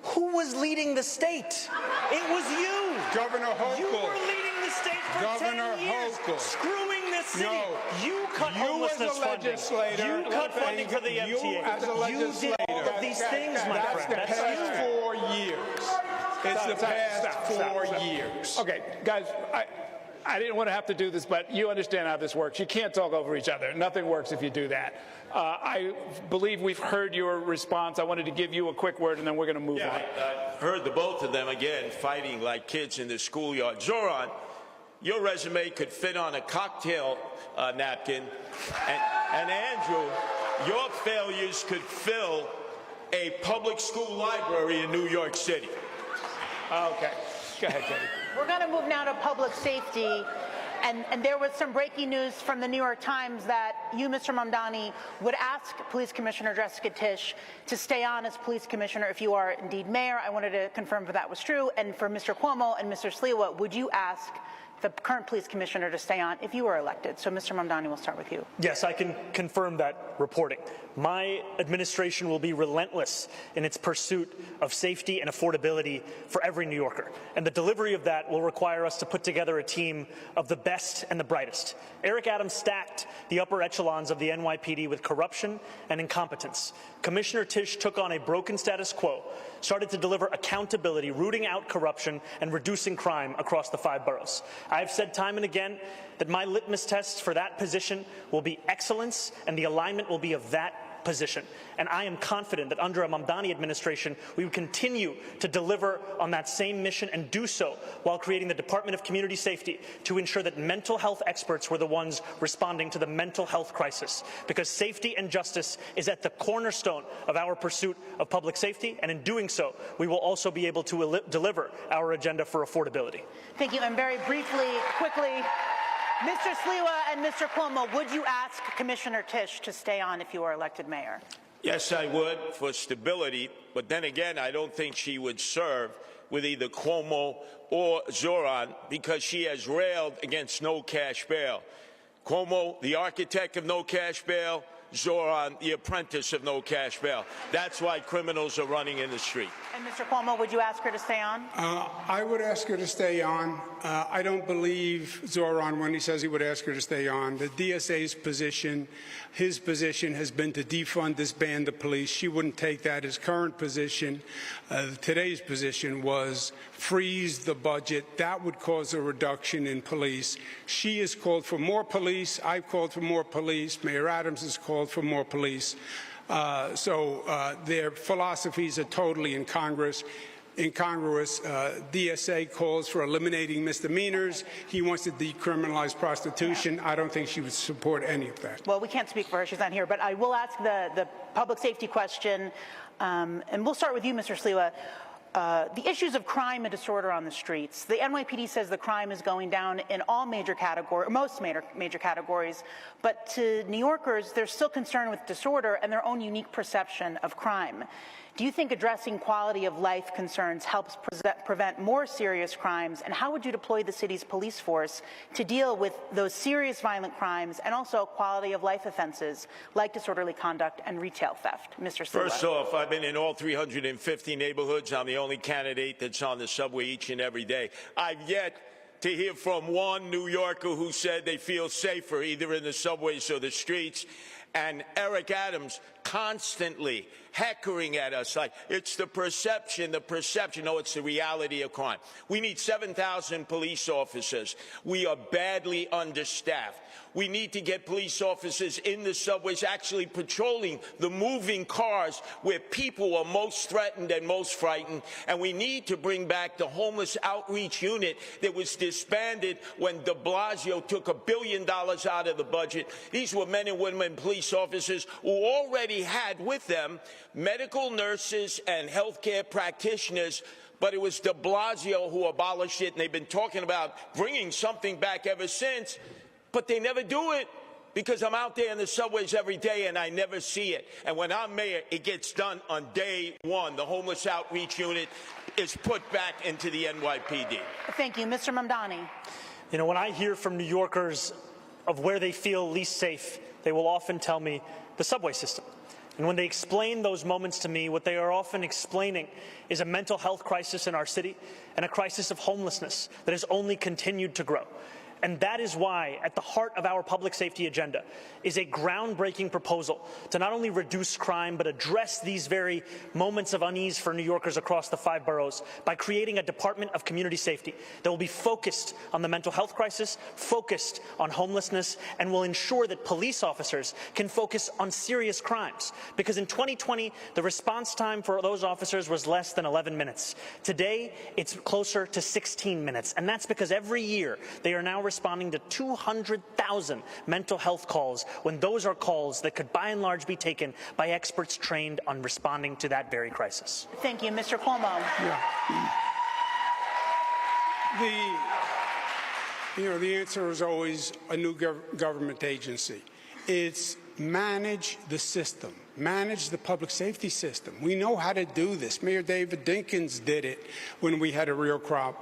Who was leading the state? It was you. Governor Hochul. You were leading the state for Governor 10 years, Hochul. screwing the city. No. You cut homelessness funding. You cut funding for the MTA. You as a legislator. You did all of these things, my friend. That's the past 4 years. It's the past 4 years. Okay, guys, I didn't want to have to do this, but you understand how this works. You can't talk over each other. Nothing works if you do that. I believe we've heard your response. I wanted to give you a quick word, and then we're going to move on. I heard the both of them again fighting like kids in the schoolyard. Zohran, your resume could fit on a cocktail napkin, and Andrew, your failures could fill a public school library in New York City. Okay. Go ahead, Katie. We're going to move now to public safety. And there was some breaking news from the New York Times that you, Mr. Mamdani, would ask Police Commissioner Jessica Tisch to stay on as police commissioner if you are indeed mayor. I wanted to confirm if that was true. And for Mr. Cuomo and Mr. Sliwa, would you ask the current police commissioner to stay on if you were elected? So, Mr. Mamdani, we'll start with you. Yes, I can confirm that reporting. My administration will be relentless in its pursuit of safety and affordability for every New Yorker. And the delivery of that will require us to put together a team of the best and the brightest. Eric Adams stacked the upper echelons of the NYPD with corruption and incompetence. Commissioner Tisch took on a broken status quo, started to deliver accountability, rooting out corruption and reducing crime across the 5 boroughs. I've said time and again that my litmus tests for that position will be excellence, and the alignment will be of that position. And I am confident that under a Mamdani administration, we will continue to deliver on that same mission and do so while creating the Department of Community Safety to ensure that mental health experts were the ones responding to the mental health crisis. Because safety and justice is at the cornerstone of our pursuit of public safety, and in doing so, we will also be able to deliver our agenda for affordability. Thank you. And very briefly, quickly, Mr. Sliwa and Mr. Cuomo, would you ask Commissioner Tisch to stay on if you were elected mayor? Yes, I would, for stability. But then again, I don't think she would serve with either Cuomo or Zohran because she has railed against no cash bail. Cuomo, the architect of no cash bail. Zohran, the apprentice of no cash bail. That's why criminals are running in the street. And Mr. Cuomo, would you ask her to stay on? I would ask her to stay on. I don't believe Zohran when he says he would ask her to stay on. The DSA's position, his position has been to defund, disband the police. She wouldn't take that. His current position, today's position was freeze the budget. That would cause a reduction in police. She has called for more police. I've called for more police. Mayor Adams has called for more police. So their philosophies are totally incongruous. DSA calls for eliminating misdemeanors. He wants to decriminalize prostitution. I don't think she would support any of that. Well, we can't speak for her. She's not here. But I will ask the public safety question. And we'll start with you, Mr. Sliwa. The issues of crime and disorder on the streets. The NYPD says the crime is going down in all major categories, most major categories, but to New Yorkers, they're still concerned with disorder and their own unique perception of crime. Do you think addressing quality of life concerns helps prevent more serious crimes? And how would you deploy the city's police force to deal with those serious violent crimes and also quality of life offenses like disorderly conduct and retail theft? Mr. Sliwa. First off, I've been in all 350 neighborhoods. I'm the only candidate that's on the subway each and every day. I've yet to hear from one New Yorker who said they feel safer either in the subways or the streets. And Eric Adams constantly heckling at us like it's the perception. No, it's the reality of crime. We need 7,000 police officers. We are badly understaffed. We need to get police officers in the subways actually patrolling the moving cars where people are most threatened and most frightened. And we need to bring back the homeless outreach unit that was disbanded when de Blasio took $1 billion out of the budget. These were men and women police officers who already already had with them medical nurses and healthcare practitioners, but it was de Blasio who abolished it, and they've been talking about bringing something back ever since, but they never do it. Because I'm out there in the subways every day and I never see it. And when I'm mayor, it gets done on day one. The homeless outreach unit is put back into the NYPD. Thank you. Mr. Mamdani. You know, when I hear from New Yorkers of where they feel least safe, they will often tell me the subway system. And when they explain those moments to me, what they are often explaining is a mental health crisis in our city and a crisis of homelessness that has only continued to grow. And that is why, at the heart of our public safety agenda, is a groundbreaking proposal to not only reduce crime, but address these very moments of unease for New Yorkers across the 5 boroughs by creating a Department of Community Safety that will be focused on the mental health crisis, focused on homelessness, and will ensure that police officers can focus on serious crimes. Because in 2020, the response time for those officers was less than 11 minutes. Today, it's closer to 16 minutes. And that's because every year, they are now responding to 200,000 mental health calls, when those are calls that could by and large be taken by experts trained on responding to that very crisis. Thank you. Mr. Cuomo. Yeah. The answer is always a new government agency. It's manage the system, manage the public safety system. We know how to do this. Mayor David Dinkins did it when we had a real crime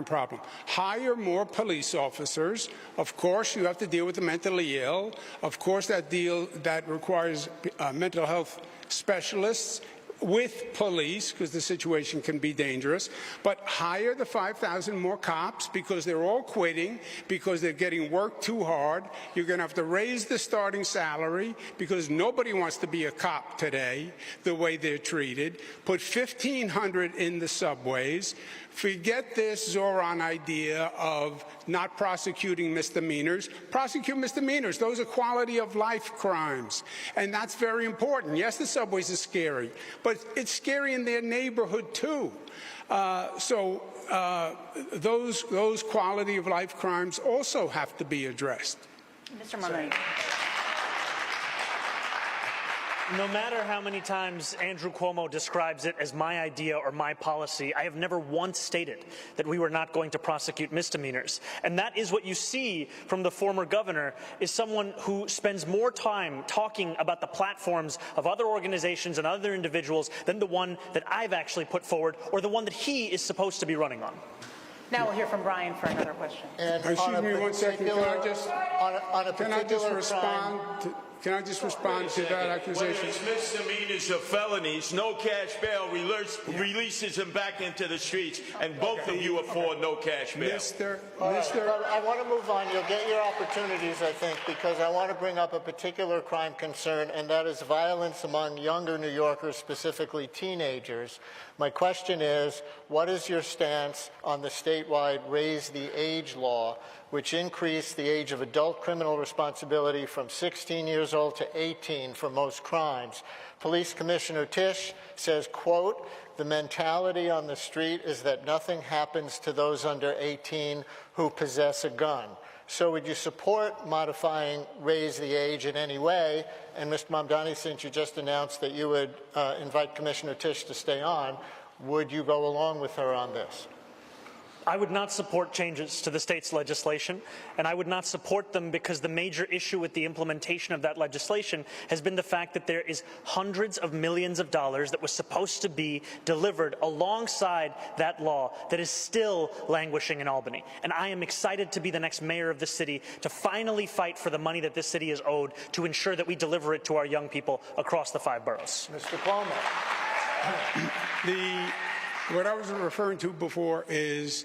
problem. Hire more police officers. Of course, you have to deal with the mentally ill. Of course, that requires mental health specialists with police, because the situation can be dangerous. But hire the 5,000 more cops, because they're all quitting, because they're getting worked too hard. You're going to have to raise the starting salary, because nobody wants to be a cop today, the way they're treated. Put 1,500 in the subways. Forget this Zohran idea of not prosecuting misdemeanors. Prosecute misdemeanors. Those are quality of life crimes. And that's very important. Yes, the subways are scary, but it's scary in their neighborhood too. Those quality of life crimes also have to be addressed. Mr. Mamdani. No matter how many times Andrew Cuomo describes it as my idea or my policy, I have never once stated that we were not going to prosecute misdemeanors. And that is what you see from the former governor, is someone who spends more time talking about the platforms of other organizations and other individuals than the one that I've actually put forward, or the one that he is supposed to be running on. Now we'll hear from Brian for another question. And excuse me 1 second. Can I just respond to that accusation? Whether it's misdemeanors or felonies, no cash bail releases him back into the streets, and both of you are for no cash bail. I want to move on. You'll get your opportunities, I think, because I want to bring up a particular crime concern, and that is violence among younger New Yorkers, specifically teenagers. My question is, what is your stance on the statewide Raise the Age law, which increased the age of adult criminal responsibility from 16 years old to 18 for most crimes? Police Commissioner Tisch says, quote, "The mentality on the street is that nothing happens to those under 18 who possess a gun." So would you support modifying Raise the Age in any way? And Mr. Mamdani, since you just announced that you would invite Commissioner Tisch to stay on, would you go along with her on this? I would not support changes to the state's legislation, and I would not support them because the major issue with the implementation of that legislation has been the fact that there is hundreds of millions of dollars that was supposed to be delivered alongside that law that is still languishing in Albany. And I am excited to be the next mayor of the city, to finally fight for the money that this city is owed, to ensure that we deliver it to our young people across the 5 boroughs. Mr. Cuomo. What I was referring to before is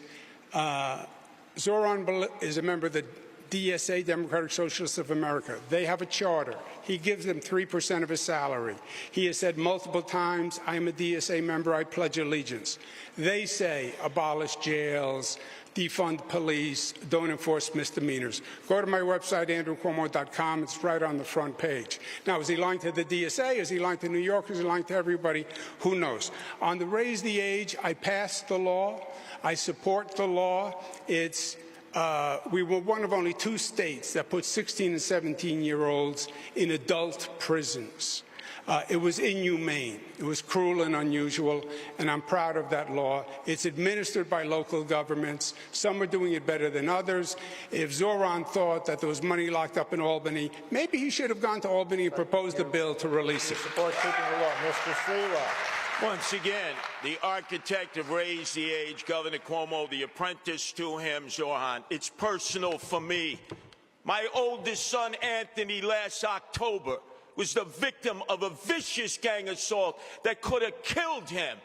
Zohran is a member of the DSA, Democratic Socialists of America. They have a charter. He gives them 3% of his salary. He has said multiple times, I am a DSA member, I pledge allegiance. They say abolish jails, defund police, don't enforce misdemeanors. Go to my website, andrewcuomo.com. It's right on the front page. Now, is he lying to the DSA? Is he lying to New Yorkers? Is he lying to everybody? Who knows? On the Raise the Age, I passed the law. I support the law. We were one of only 2 states that put 16 and 17-year-olds in adult prisons. It was inhumane. It was cruel and unusual, and I'm proud of that law. It's administered by local governments. Some are doing it better than others. If Zohran thought that there was money locked up in Albany, maybe he should have gone to Albany and proposed a bill to release it. Support keeping the law. Mr. Sliwa. Once again, the architect of Raise the Age, Governor Cuomo, the apprentice to him, Zohran. It's personal for me. My oldest son, Anthony, last October was the victim of a vicious gang assault that could have killed him.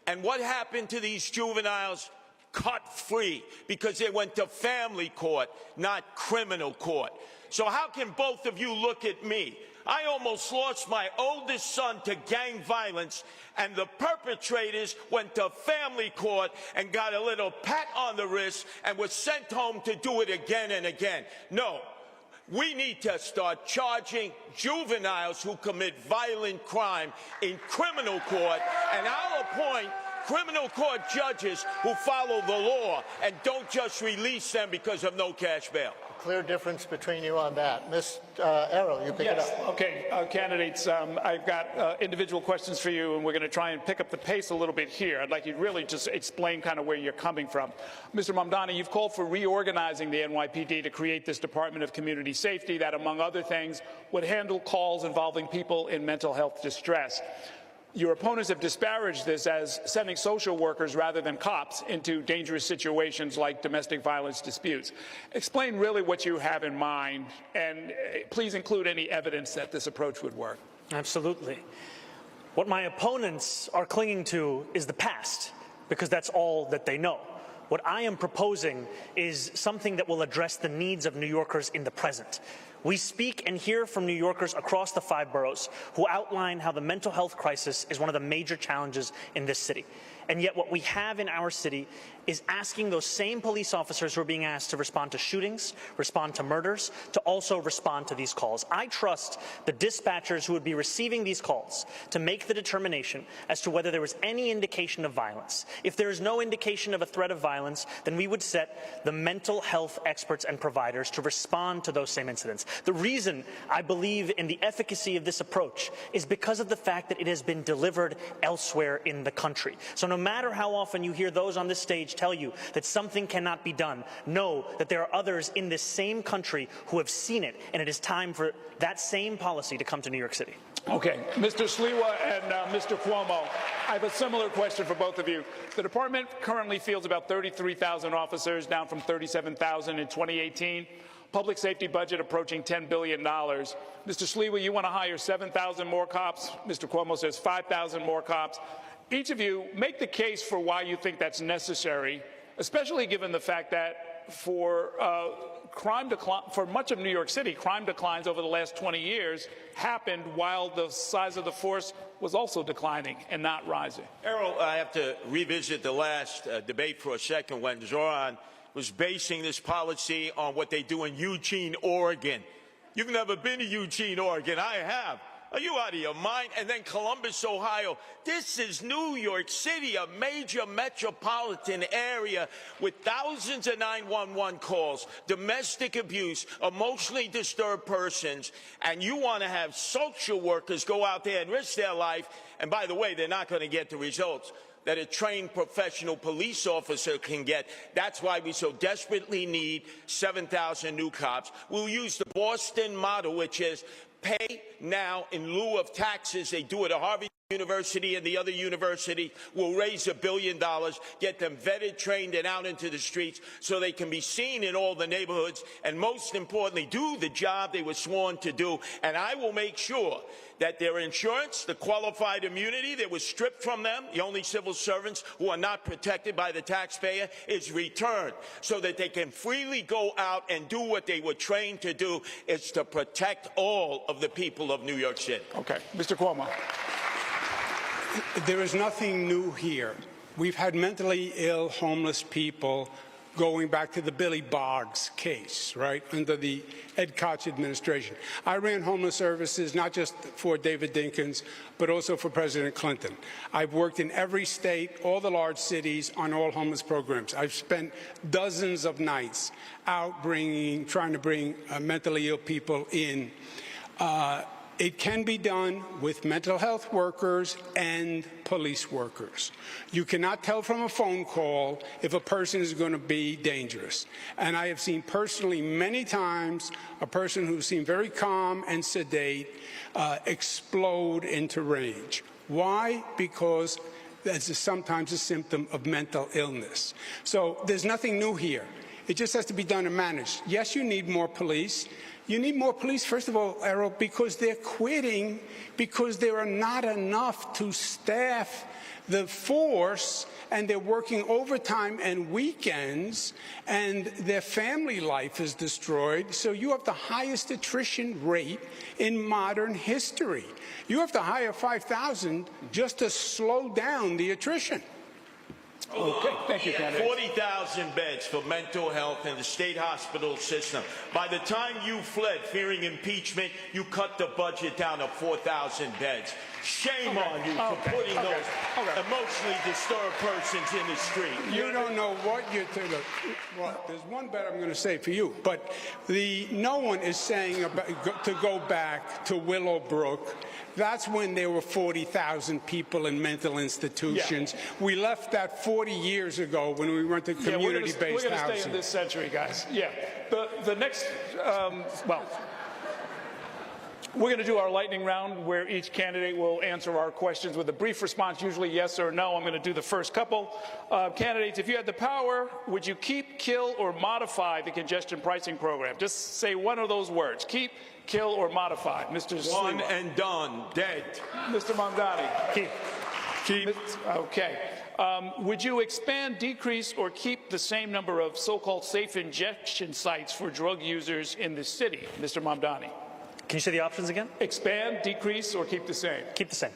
And what happened to these juveniles? Cut free, because they went to family court, not criminal court. So how can both of you look at me? I almost lost my oldest son to gang violence, and the perpetrators went to family court and got a little pat on the wrist and was sent home to do it again and again. No. We need to start charging juveniles who commit violent crime in criminal court, and I'll appoint criminal court judges who follow the law and don't just release them because of no cash bail. Clear difference between you on that. Ms. Errol, you pick it up. Okay, candidates, I've got individual questions for you, and we're going to try and pick up the pace a little bit here. I'd like you to really just explain kind of where you're coming from. Mr. Mamdani, you've called for reorganizing the NYPD to create this Department of Community Safety that, among other things, would handle calls involving people in mental health distress. Your opponents have disparaged this as sending social workers rather than cops into dangerous situations like domestic violence disputes. Explain really what you have in mind, and please include any evidence that this approach would work. Absolutely. What my opponents are clinging to is the past, because that's all that they know. What I am proposing is something that will address the needs of New Yorkers in the present. We speak and hear from New Yorkers across the 5 boroughs who outline how the mental health crisis is one of the major challenges in this city. And yet what we have in our city is asking those same police officers who are being asked to respond to shootings, respond to murders, to also respond to these calls. I trust the dispatchers who would be receiving these calls to make the determination as to whether there was any indication of violence. If there is no indication of a threat of violence, then we would set the mental health experts and providers to respond to those same incidents. The reason I believe in the efficacy of this approach is because of the fact that it has been delivered elsewhere in the country. So no matter how often you hear those on this stage tell you that something cannot be done, know that there are others in this same country who have seen it, and it is time for that same policy to come to New York City. Okay, Mr. Sliwa and Mr. Cuomo, I have a similar question for both of you. The department currently fields about 33,000 officers, down from 37,000 in 2018. Public safety budget approaching $10 billion. Mr. Sliwa, you want to hire 7,000 more cops. Mr. Cuomo says 5,000 more cops. Each of you make the case for why you think that's necessary, especially given the fact that for much of New York City, crime declines over the last 20 years happened while the size of the force was also declining and not rising. Errol, I have to revisit the last debate for a second when Zohran was basing this policy on what they do in Eugene, Oregon. You've never been to Eugene, Oregon. I have. Are you out of your mind? And then Columbus, Ohio. This is New York City, a major metropolitan area with thousands of 911 calls, domestic abuse, emotionally disturbed persons, and you want to have social workers go out there and risk their life, and by the way, they're not going to get the results that a trained professional police officer can get. That's why we so desperately need 7,000 new cops. We'll use the Boston model, which is pay now in lieu of taxes. They do it at Harvard University and the other university. Will raise $1 billion, get them vetted, trained, and out into the streets so they can be seen in all the neighborhoods, and most importantly, do the job they were sworn to do. And I will make sure that their insurance, the qualified immunity that was stripped from them, the only civil servants who are not protected by the taxpayer, is returned so that they can freely go out and do what they were trained to do, is to protect all of the people of New York City. Okay. Mr. Cuomo. There is nothing new here. We've had mentally ill, homeless people going back to the Billy Boggs case, right, under the Ed Koch administration. I ran homeless services not just for David Dinkins, but also for President Clinton. I've worked in every state, all the large cities, on all homeless programs. I've spent dozens of nights out trying to bring mentally ill people in. It can be done with mental health workers and police workers. You cannot tell from a phone call if a person is going to be dangerous. And I have seen personally many times a person who seemed very calm and sedate explode into rage. Why? Because that's sometimes a symptom of mental illness. So there's nothing new here. It just has to be done and managed. Yes, you need more police. You need more police, first of all, Errol, because they're quitting because there are not enough to staff the force, and they're working overtime and weekends, and their family life is destroyed. So you have the highest attrition rate in modern history. You have to hire 5,000 just to slow down the attrition. Okay, thank you, candidate. 40,000 beds for mental health in the state hospital system. By the time you fled fearing impeachment, you cut the budget down to 4,000 beds. Shame on you for putting those emotionally disturbed persons in the street. You don't know what you're doing. Well, there's one bet I'm going to say for you, but no one is saying to go back to Willowbrook. That's when there were 40,000 people in mental institutions. Yeah. We left that 40 years ago when we went to community-based housing. We're going to stay in this century, guys. Yeah. The next, we're going to do our lightning round where each candidate will answer our questions with a brief response, usually yes or no. I'm going to do the first couple. Candidates, if you had the power, would you keep, kill, or modify the congestion pricing program? Just say one of those words. Keep, kill, or modify. Mr. Sliwa. One and done. Dead. Mr. Mamdani. Keep. Keep. Okay. Would you expand, decrease, or keep the same number of so-called safe injection sites for drug users in the city? Mr. Mamdani. Can you say the options again? Expand, decrease, or keep the same? Keep the same.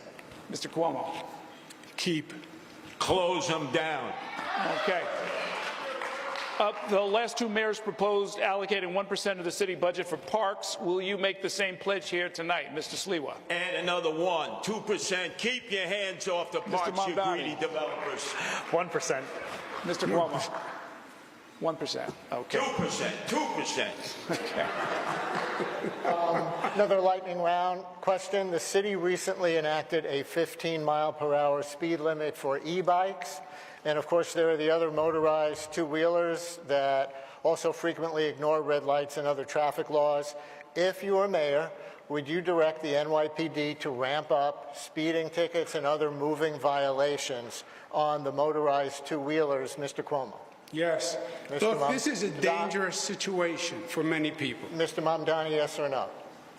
Mr. Cuomo. Keep. Close them down. Okay. The last two mayors proposed allocating 1% of the city budget for parks. Will you make the same pledge here tonight, Mr. Sliwa? And another 2%. Keep your hands off the parks, you greedy developers. 1%. Mr. Cuomo. 1%. Okay. 2%. 2%. Okay. Another lightning round question. The city recently enacted a 15-mile-per-hour speed limit for e-bikes. And, of course, there are the other motorized two-wheelers that also frequently ignore red lights and other traffic laws. If you were mayor, would you direct the NYPD to ramp up speeding tickets and other moving violations on the motorized two-wheelers, Mr. Cuomo? Yes. Look, this is a dangerous situation for many people. Mr. Mamdani, yes or no?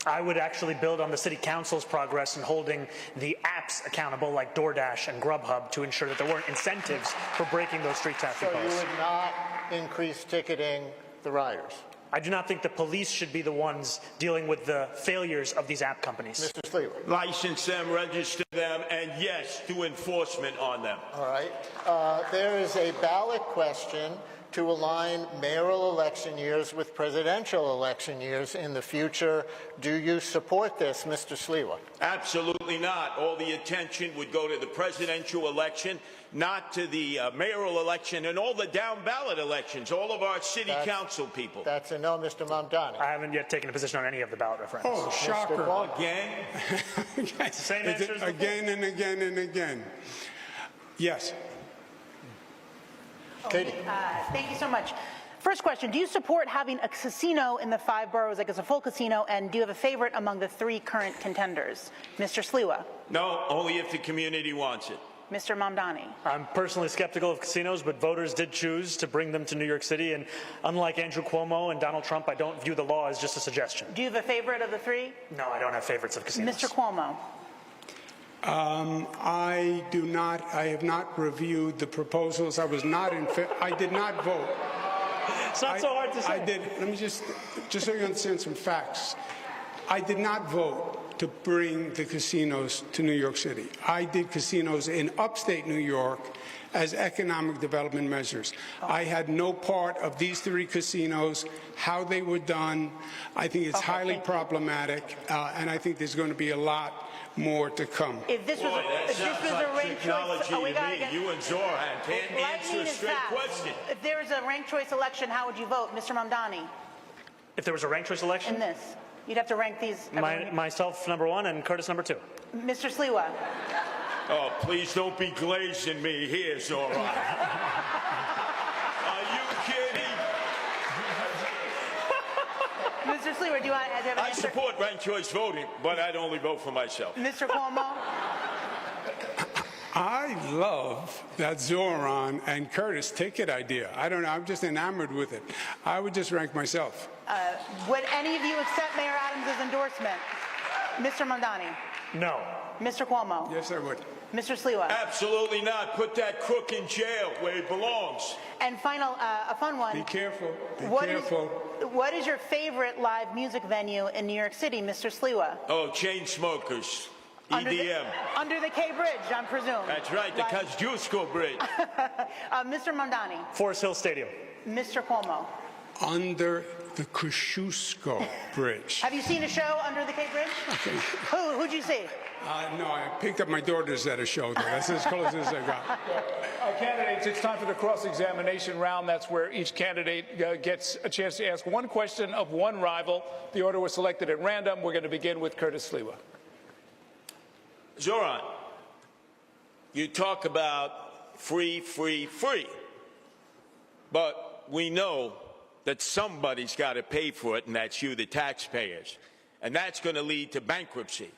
I would actually build on the city council's progress in holding the apps accountable like DoorDash and Grubhub to ensure that there weren't incentives for breaking those street traffic So laws. you would not increase ticketing the riders? I do not think the police should be the ones dealing with the failures of these app companies. Mr. Sliwa. License them, register them, and yes, do enforcement on them. All right. There is a ballot question to align mayoral election years with presidential election years in the future. Do you support this, Mr. Sliwa? Absolutely not. All the attention would go to the presidential election, not to the mayoral election and all the down-ballot elections, all of our city council people. That's a no, Mr. Mamdani. I haven't yet taken a position on any of the ballot referendums. Oh, shocker. Again? Same answers again and again and again. Yes. Katie. Thank you so much. First question, do you support having a casino in the 5 boroughs, like it's a full casino, and do you have a favorite among the 3 current contenders? Mr. Sliwa. No, only if the community wants it. Mr. Mamdani. I'm personally skeptical of casinos, but voters did choose to bring them to New York City, and unlike Andrew Cuomo and Donald Trump, I don't view the law as just a suggestion. Do you have a favorite of the 3? No, I don't have favorites of casinos. Mr. Cuomo. I do not. I have not reviewed the proposals. I was not in. I did not vote. It's not so hard to say. I did. Let me just so you understand some facts. I did not vote to bring the casinos to New York City. I did casinos in upstate New York as economic development measures. I had no part of these 3 casinos, how they were done. I think it's highly problematic, and I think there's going to be a lot more to come. If this was, if this was a ranked choice, You and Zohran can't answer a straight question. If there was a ranked choice election, how would you vote, Mr. Mamdani? If there was a ranked choice election? In this. You'd have to rank these. Myself number 1 and Curtis number 2. Mr. Sliwa. Oh, please don't be glazing me here, Zohran. Are you kidding? Mr. Sliwa, do you have an I answer? support ranked choice voting, but I'd only vote for myself. Mr. Cuomo. I love that Zohran and Curtis ticket idea. I don't know. I'm just enamored with it. I would just rank myself. Would any of you accept Mayor Adams' endorsement? Mr. Mamdani. No. Mr. Cuomo. Yes, I would. Mr. Sliwa. Absolutely not. Put that crook in jail where he belongs. And final, a fun one. Be careful. Be What careful. What is your favorite live music venue in New York City, Mr. Sliwa? Oh, chain smokers. EDM. Under the K Bridge, I'm presuming. That's right, the Kosciuszko Bridge. Mr. Mamdani. Forest Hill Stadium. Mr. Cuomo. Under the Kosciuszko Bridge. Have you seen a show under the K Bridge? Who'd you see? No, I picked up my daughters at a show, though. That's as close as I got. Candidates, it's time for the cross-examination round. That's where each candidate gets a chance to ask one question of one rival. The order was selected at random. We're going to begin with Curtis Sliwa. Zohran, you talk about free, free, free. But we know that somebody's got to pay for it, and that's you, the taxpayers. And that's going to lead to bankruptcy.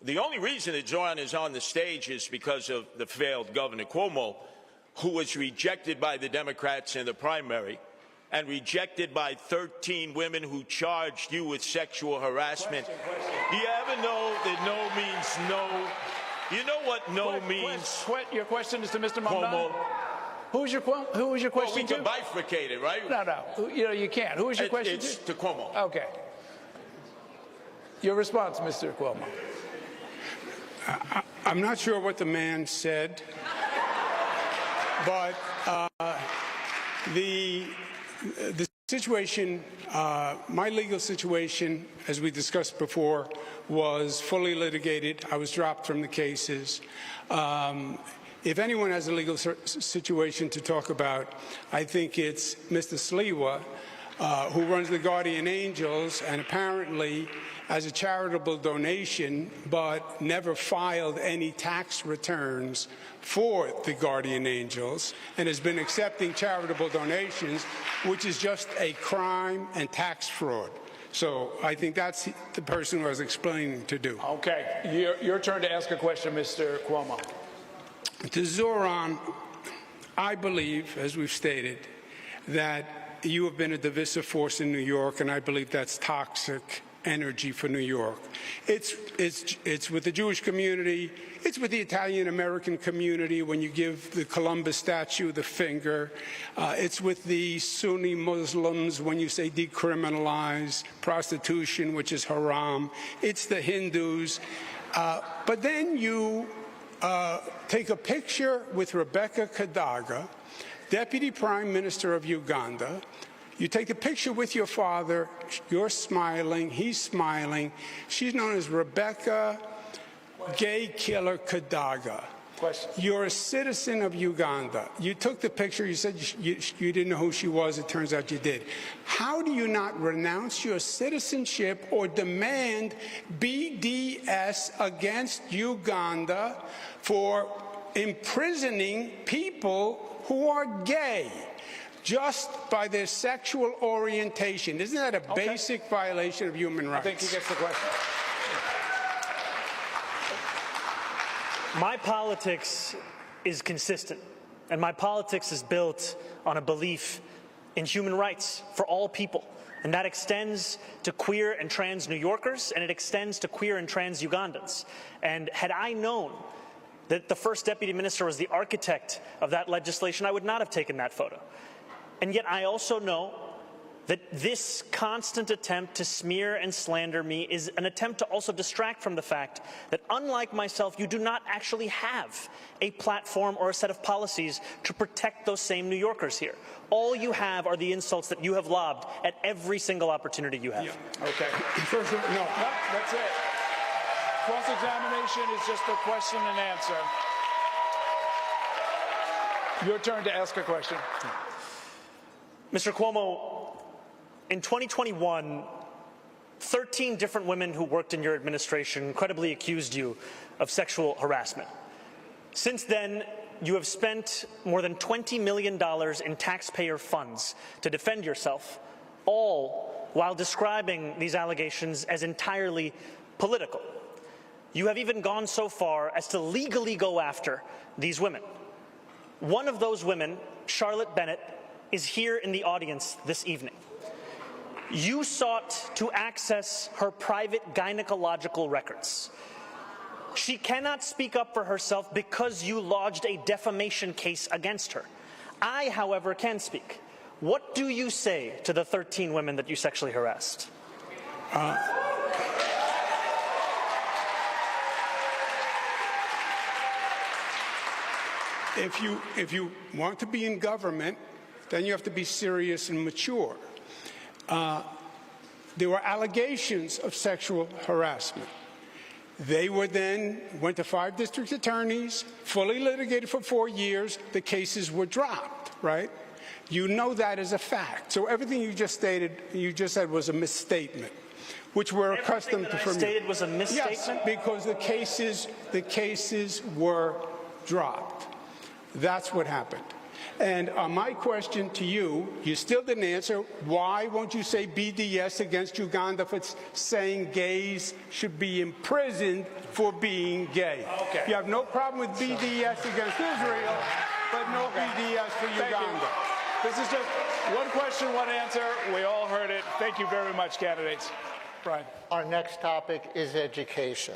The only reason that Zohran is on the stage is because of the failed Governor Cuomo, who was rejected by the Democrats in the primary and rejected by 13 women who charged you with sexual harassment. Do you ever know that no means no? You know what no means? Your question is to Mr. Mamdani? Cuomo. Who was your question Well, we to? can bifurcate it, right? No. You can't. Who was your question It's to? to Cuomo. Okay. Your response, Mr. Cuomo. I'm not sure what the man said, but the situation, my legal situation, as we discussed before, was fully litigated. I was dropped from the cases. If anyone has a legal situation to talk about, I think it's Mr. Sliwa, who runs the Guardian Angels, and apparently as a charitable donation, but never filed any tax returns for the Guardian Angels, and has been accepting charitable donations, which is just a crime and tax fraud. So I think that's the person who I was explaining to do. Okay. Your turn to ask a question, Mr. Cuomo. To Zohran, I believe, as we've stated, that you have been a divisive force in New York, and I believe that's toxic energy for New York. It's with the Jewish community, it's with the Italian-American community when you give the Columbus statue the finger. It's with the Sunni Muslims when you say decriminalize prostitution, which is haram. It's the Hindus. But then you take a picture with Rebecca Kadaga, Deputy Prime Minister of Uganda. You take a picture with your father, you're smiling, he's smiling. She's known as Rebecca Gay Killer Kadaga. Question. You're a citizen of Uganda. You took the picture, you said you didn't know who she was, it turns out you did. How do you not renounce your citizenship or demand BDS against Uganda for imprisoning people who are gay? Just by their sexual orientation. Isn't that a basic violation of human rights? I think he gets the question. My politics is consistent, and my politics is built on a belief in human rights for all people. And that extends to queer and trans New Yorkers, and it extends to queer and trans Ugandans. And had I known that the first deputy minister was the architect of that legislation, I would not have taken that photo. And yet I also know that this constant attempt to smear and slander me is an attempt to also distract from the fact that, unlike myself, you do not actually have a platform or a set of policies to protect those same New Yorkers here. All you have are the insults that you have lobbed at every single opportunity you have. Yeah. Okay. First, no, that's it. Cross-examination is just a question and answer. Your turn to ask a question. Mr. Cuomo, in 2021, 13 different women who worked in your administration credibly accused you of sexual harassment. Since then, you have spent more than $20 million in taxpayer funds to defend yourself, all while describing these allegations as entirely political. You have even gone so far as to legally go after these women. One of those women, Charlotte Bennett, is here in the audience this evening. You sought to access her private gynecological records. She cannot speak up for herself because you lodged a defamation case against her. I, however, can speak. What do you say to the 13 women that you sexually harassed? If you want to be in government, then you have to be serious and mature. There were allegations of sexual harassment. They were then went to 5 district attorneys, fully litigated for 4 years. The cases were dropped, right? You know that as a fact. So everything you just said was a misstatement, which we're accustomed to from you. Stated was a misstatement? Yes, because the cases were dropped. That's what happened. And my question to you, you still didn't answer, why won't you say BDS against Uganda for saying gays should be imprisoned for being gay? Okay. You have no problem with BDS against Israel, but no BDS for Uganda. This is just one question, one answer. We all heard it. Thank you very much, candidates. Brian. Our next topic is education.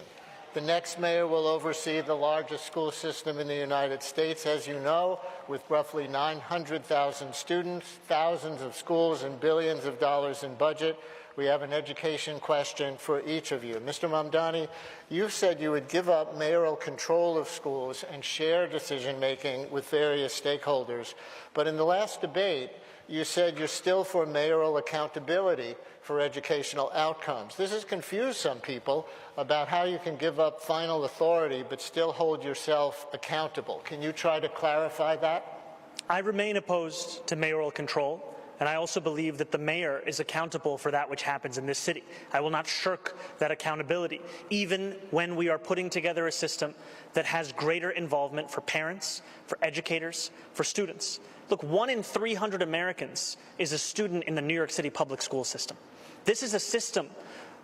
The next mayor will oversee the largest school system in the United States, as you know, with roughly 900,000 students, thousands of schools, and billions of dollars in budget. We have an education question for each of you. Mr. Mamdani, you said you would give up mayoral control of schools and share decision-making with various stakeholders. But in the last debate, you said you're still for mayoral accountability for educational outcomes. This has confused some people about how you can give up final authority but still hold yourself accountable. Can you try to clarify that? I remain opposed to mayoral control, and I also believe that the mayor is accountable for that which happens in this city. I will not shirk that accountability, even when we are putting together a system that has greater involvement for parents, for educators, for students. Look, 1 in 300 Americans is a student in the New York City public school system. This is a system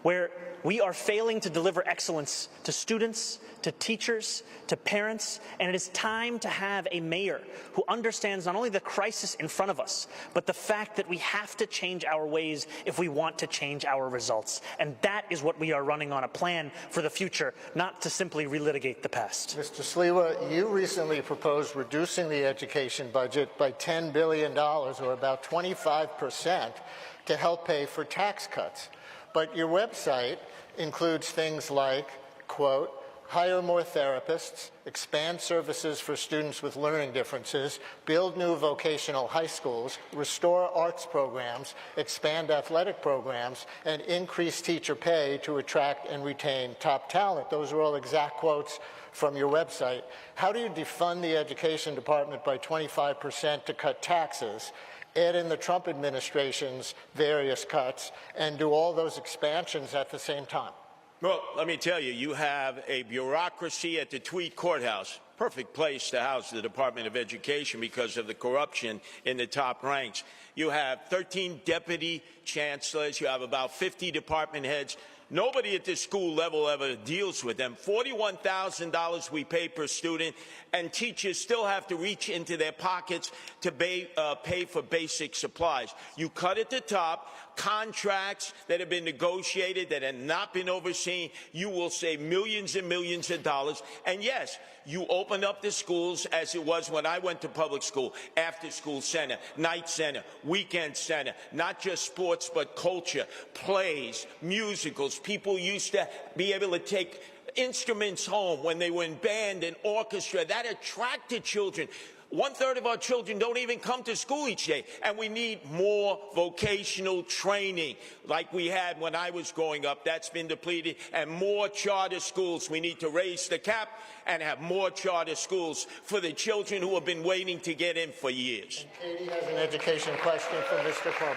where we are failing to deliver excellence to students, to teachers, to parents, and it is time to have a mayor who understands not only the crisis in front of us, but the fact that we have to change our ways if we want to change our results. And that is what we are running on, a plan for the future, not to simply relitigate the past. Mr. Sliwa, you recently proposed reducing the education budget by $10 billion, or about 25%, to help pay for tax cuts. But your website includes things like, quote, hire more therapists, expand services for students with learning differences, build new vocational high schools, restore arts programs, expand athletic programs, and increase teacher pay to attract and retain top talent. Those are all exact quotes from your website. How do you defund the education department by 25% to cut taxes, add in the Trump administration's various cuts, and do all those expansions at the same time? Well, let me tell you, you have a bureaucracy at the Tweed Courthouse, perfect place to house the Department of Education because of the corruption in the top ranks. You have 13 deputy chancellors. You have about 50 department heads. Nobody at the school level ever deals with them. $41,000 we pay per student, and teachers still have to reach into their pockets to pay for basic supplies. You cut at the top, contracts that have been negotiated that have not been overseen. You will save millions and millions of dollars. And yes, you open up the schools as it was when I went to public school, after-school center, night center, weekend center, not just sports but culture, plays, musicals. People used to be able to take instruments home when they were in band and orchestra. That attracted children. 1/3 of our children don't even come to school each day, and we need more vocational training like we had when I was growing up. That's been depleted, and more charter schools. We need to raise the cap and have more charter schools for the children who have been waiting to get in for years. And Katie has an education question for Mr. Cuomo.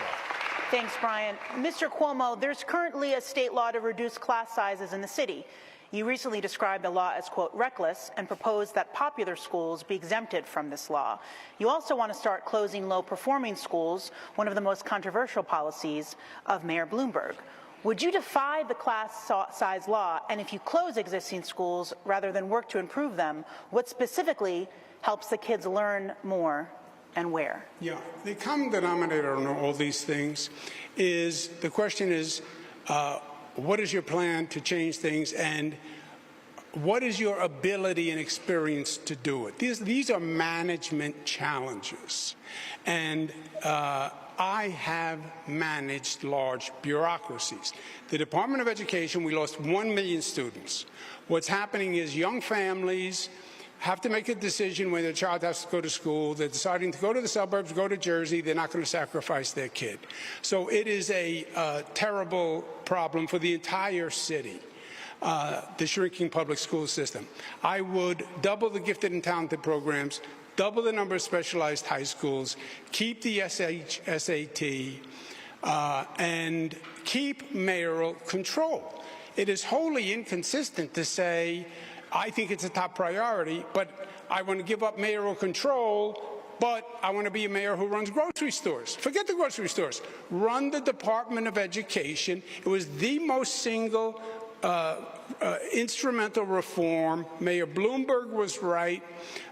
Thanks, Brian. Mr. Cuomo, there's currently a state law to reduce class sizes in the city. You recently described the law as, quote, reckless, and proposed that popular schools be exempted from this law. You also want to start closing low-performing schools, one of the most controversial policies of Mayor Bloomberg. Would you defy the class size law, and if you close existing schools rather than work to improve them, what specifically helps the kids learn more and where? Yeah, the common denominator on all these things is, the question is, what is your plan to change things, and what is your ability and experience to do it? These are management challenges. And I have managed large bureaucracies. The Department of Education, we lost 1 million students. What's happening is young families have to make a decision when their child has to go to school. They're deciding to go to the suburbs, go to Jersey. They're not going to sacrifice their kid. So it is a terrible problem for the entire city, the shrinking public school system. I would double the gifted and talented programs, double the number of specialized high schools, keep the SAT, and keep mayoral control. It is wholly inconsistent to say, I think it's a top priority, but I want to give up mayoral control, but I want to be a mayor who runs grocery stores. Forget the grocery stores. Run the Department of Education. It was the most single instrumental reform. Mayor Bloomberg was right.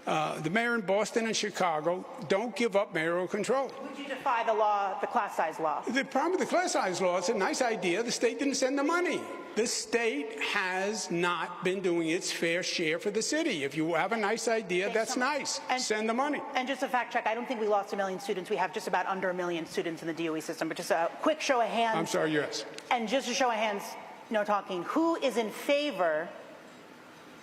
The mayor in Boston and Chicago, don't give up mayoral control. Would you defy the law, the class size law? The problem with the class size law, it's a nice idea. The state didn't send the money. The state has not been doing its fair share for the city. If you have a nice idea, that's nice. Send the money. And just a fact check, I don't think we lost 1 million students. We have just about under 1 million students in the DOE system. But just a quick show of hands. I'm sorry, yes. And just a show of hands, no talking. Who is in favor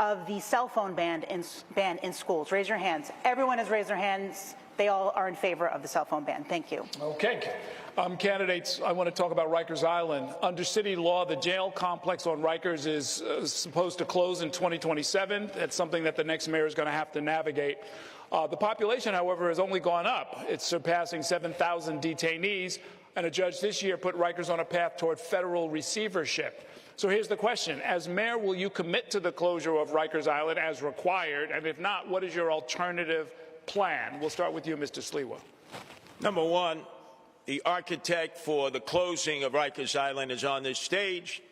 of the cell phone ban in schools? Raise your hands. Everyone has raised their hands. They all are in favor of the cell phone ban. Thank you. Okay. Candidates, I want to talk about Rikers Island. Under city law, the jail complex on Rikers is supposed to close in 2027. That's something that the next mayor is going to have to navigate. The population, however, has only gone up. It's surpassing 7,000 detainees, and a judge this year put Rikers on a path toward federal receivership. So here's the question. As mayor, will you commit to the closure of Rikers Island as required? And if not, what is your alternative plan? We'll start with you, Mr. Sliwa. Number one, the architect for the closing of Rikers Island is on this stage.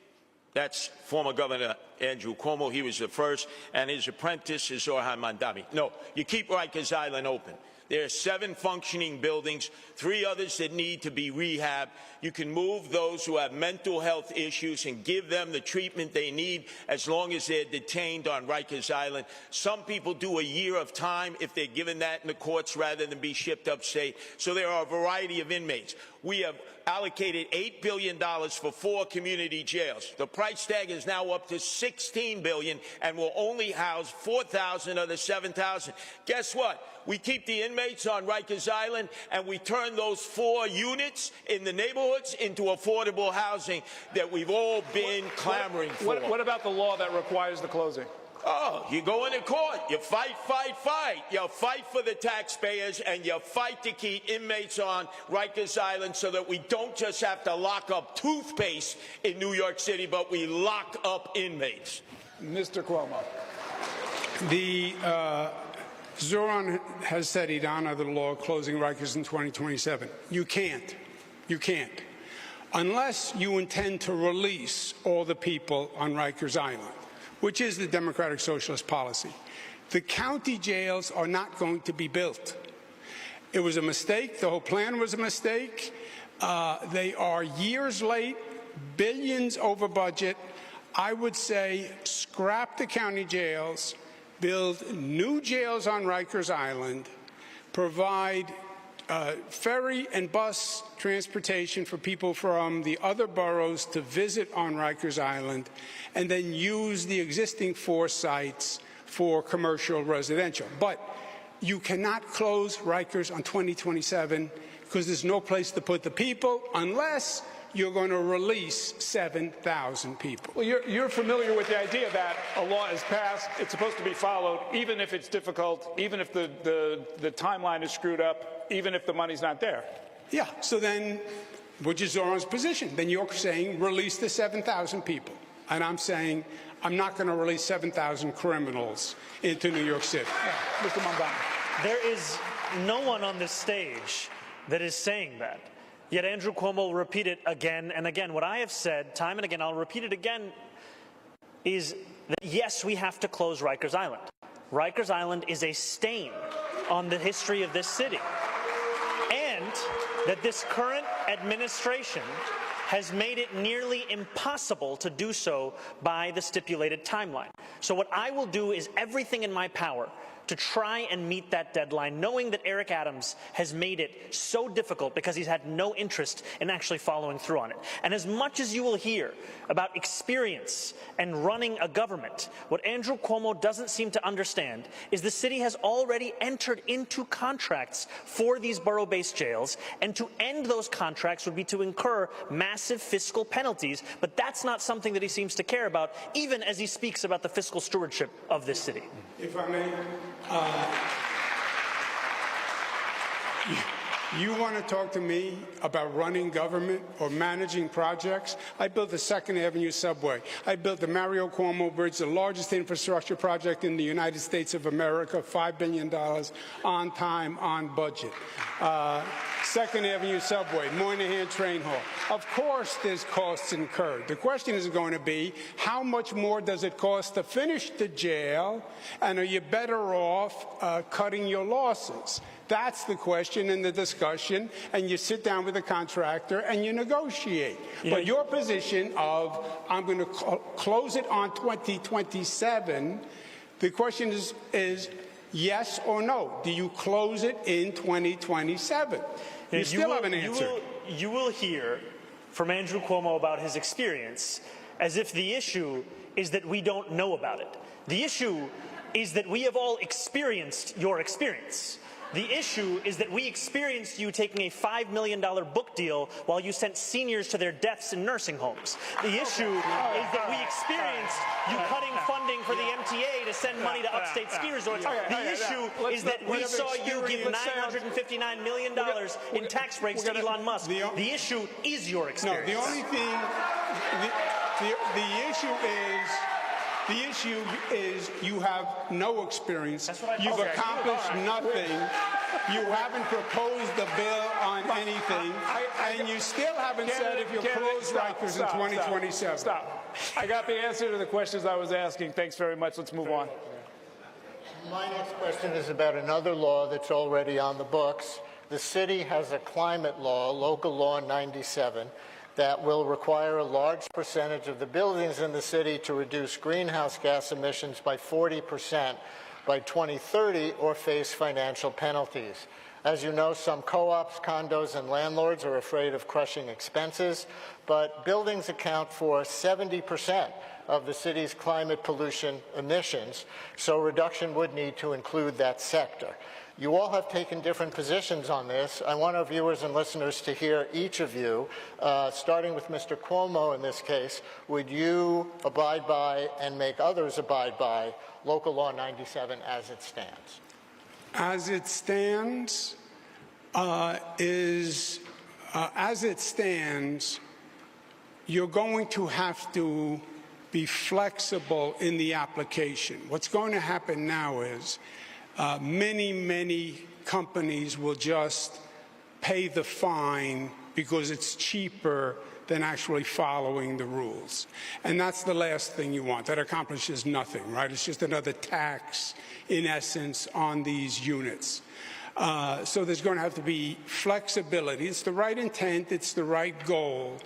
That's former Governor Andrew Cuomo. He was the first, and his apprentice is Zohran Mamdani. No, you keep Rikers Island open. There are 7 functioning buildings, 3 others that need to be rehabbed. You can move those who have mental health issues and give them the treatment they need as long as they're detained on Rikers Island. Some people do a year of time if they're given that in the courts rather than be shipped upstate. So there are a variety of inmates. We have allocated $8 billion for 4 community jails. The price tag is now up to $16 billion and will only house 4,000 of the 7,000. Guess what? We keep the inmates on Rikers Island and we turn those 4 units in the neighborhoods into affordable housing that we've all been clamoring for. What about the law that requires the closing? Oh, you go into court, you fight. You fight for the taxpayers and you fight to keep inmates on Rikers Island so that we don't just have to lock up toothpaste in New York City, but we lock up inmates. Mr. Cuomo. The Zohran has said he'd honor the law closing Rikers in 2027. You can't. You can't. Unless you intend to release all the people on Rikers Island, which is the Democratic Socialist policy. The county jails are not going to be built. It was a mistake. The whole plan was a mistake. They are years late, billions over budget. I would say scrap the county jails, build new jails on Rikers Island, provide ferry and bus transportation for people from the other boroughs to visit on Rikers Island, and then use the existing 4 sites for commercial residential. But you cannot close Rikers on 2027 because there's no place to put the people unless you're going to release 7,000 people. Well, you're familiar with the idea that a law is passed, it's supposed to be followed, even if it's difficult, even if the timeline is screwed up, even if the money's not there. Yeah, so then which is Zohran's position. Then you're saying release the 7,000 people. And I'm saying I'm not going to release 7,000 criminals into New York City. Mr. Mamdani. There is no one on this stage that is saying that. Yet Andrew Cuomo will repeat it again and again. What I have said time and again, I'll repeat it again, is that yes, we have to close Rikers Island. Rikers Island is a stain on the history of this city. And that this current administration has made it nearly impossible to do so by the stipulated timeline. So what I will do is everything in my power to try and meet that deadline, knowing that Eric Adams has made it so difficult because he's had no interest in actually following through on it. And as much as you will hear about experience and running a government, what Andrew Cuomo doesn't seem to understand is the city has already entered into contracts for these borough-based jails, and to end those contracts would be to incur massive fiscal penalties, but that's not something that he seems to care about, even as he speaks about the fiscal stewardship of this city. If I may, you want to talk to me about running government or managing projects? I built the 2nd Avenue subway. I built the Mario Cuomo Bridge, the largest infrastructure project in the United States of America, $5 billion, on time, on budget. 2nd Avenue subway, Moynihan train hall. Of course there's costs incurred. The question is going to be, how much more does it cost to finish the jail, and are you better off cutting your losses? That's the question in the discussion, and you sit down with the contractor and you negotiate. But your position of, I'm going to close it on 2027, the question is yes or no. Do you close it in 2027? You still haven't answered. You will hear from Andrew Cuomo about his experience as if the issue is that we don't know about it. The issue is that we have all experienced your experience. The issue is that we experienced you taking a $5 million book deal while you sent seniors to their deaths in nursing homes. The issue is that we experienced you cutting funding for the MTA to send money to upstate ski resorts. The issue is that we saw you give $959 million in tax breaks to Elon Musk. The issue is your experience. No, the only thing, the issue is you have no experience. You've accomplished nothing. You haven't proposed a bill on anything. And you still haven't said if you'll close Rikers in 2027. Stop. I got the answer to the questions I was asking. Thanks very much. Let's move on. My next question is about another law that's already on the books. The city has a climate law, Local Law 97, that will require a large percentage of the buildings in the city to reduce greenhouse gas emissions by 40% by 2030 or face financial penalties. As you know, some co-ops, condos, and landlords are afraid of crushing expenses, but buildings account for 70% of the city's climate pollution emissions, so reduction would need to include that sector. You all have taken different positions on this. I want our viewers and listeners to hear each of you, starting with Mr. Cuomo in this case. Would you abide by and make others abide by Local Law 97 as it stands? As it stands, you're going to have to be flexible in the application. What's going to happen now is many companies will just pay the fine because it's cheaper than actually following the rules. And that's the last thing you want. That accomplishes nothing, right? It's just another tax, in essence, on these units. So there's going to have to be flexibility. It's the right intent, it's the right goal,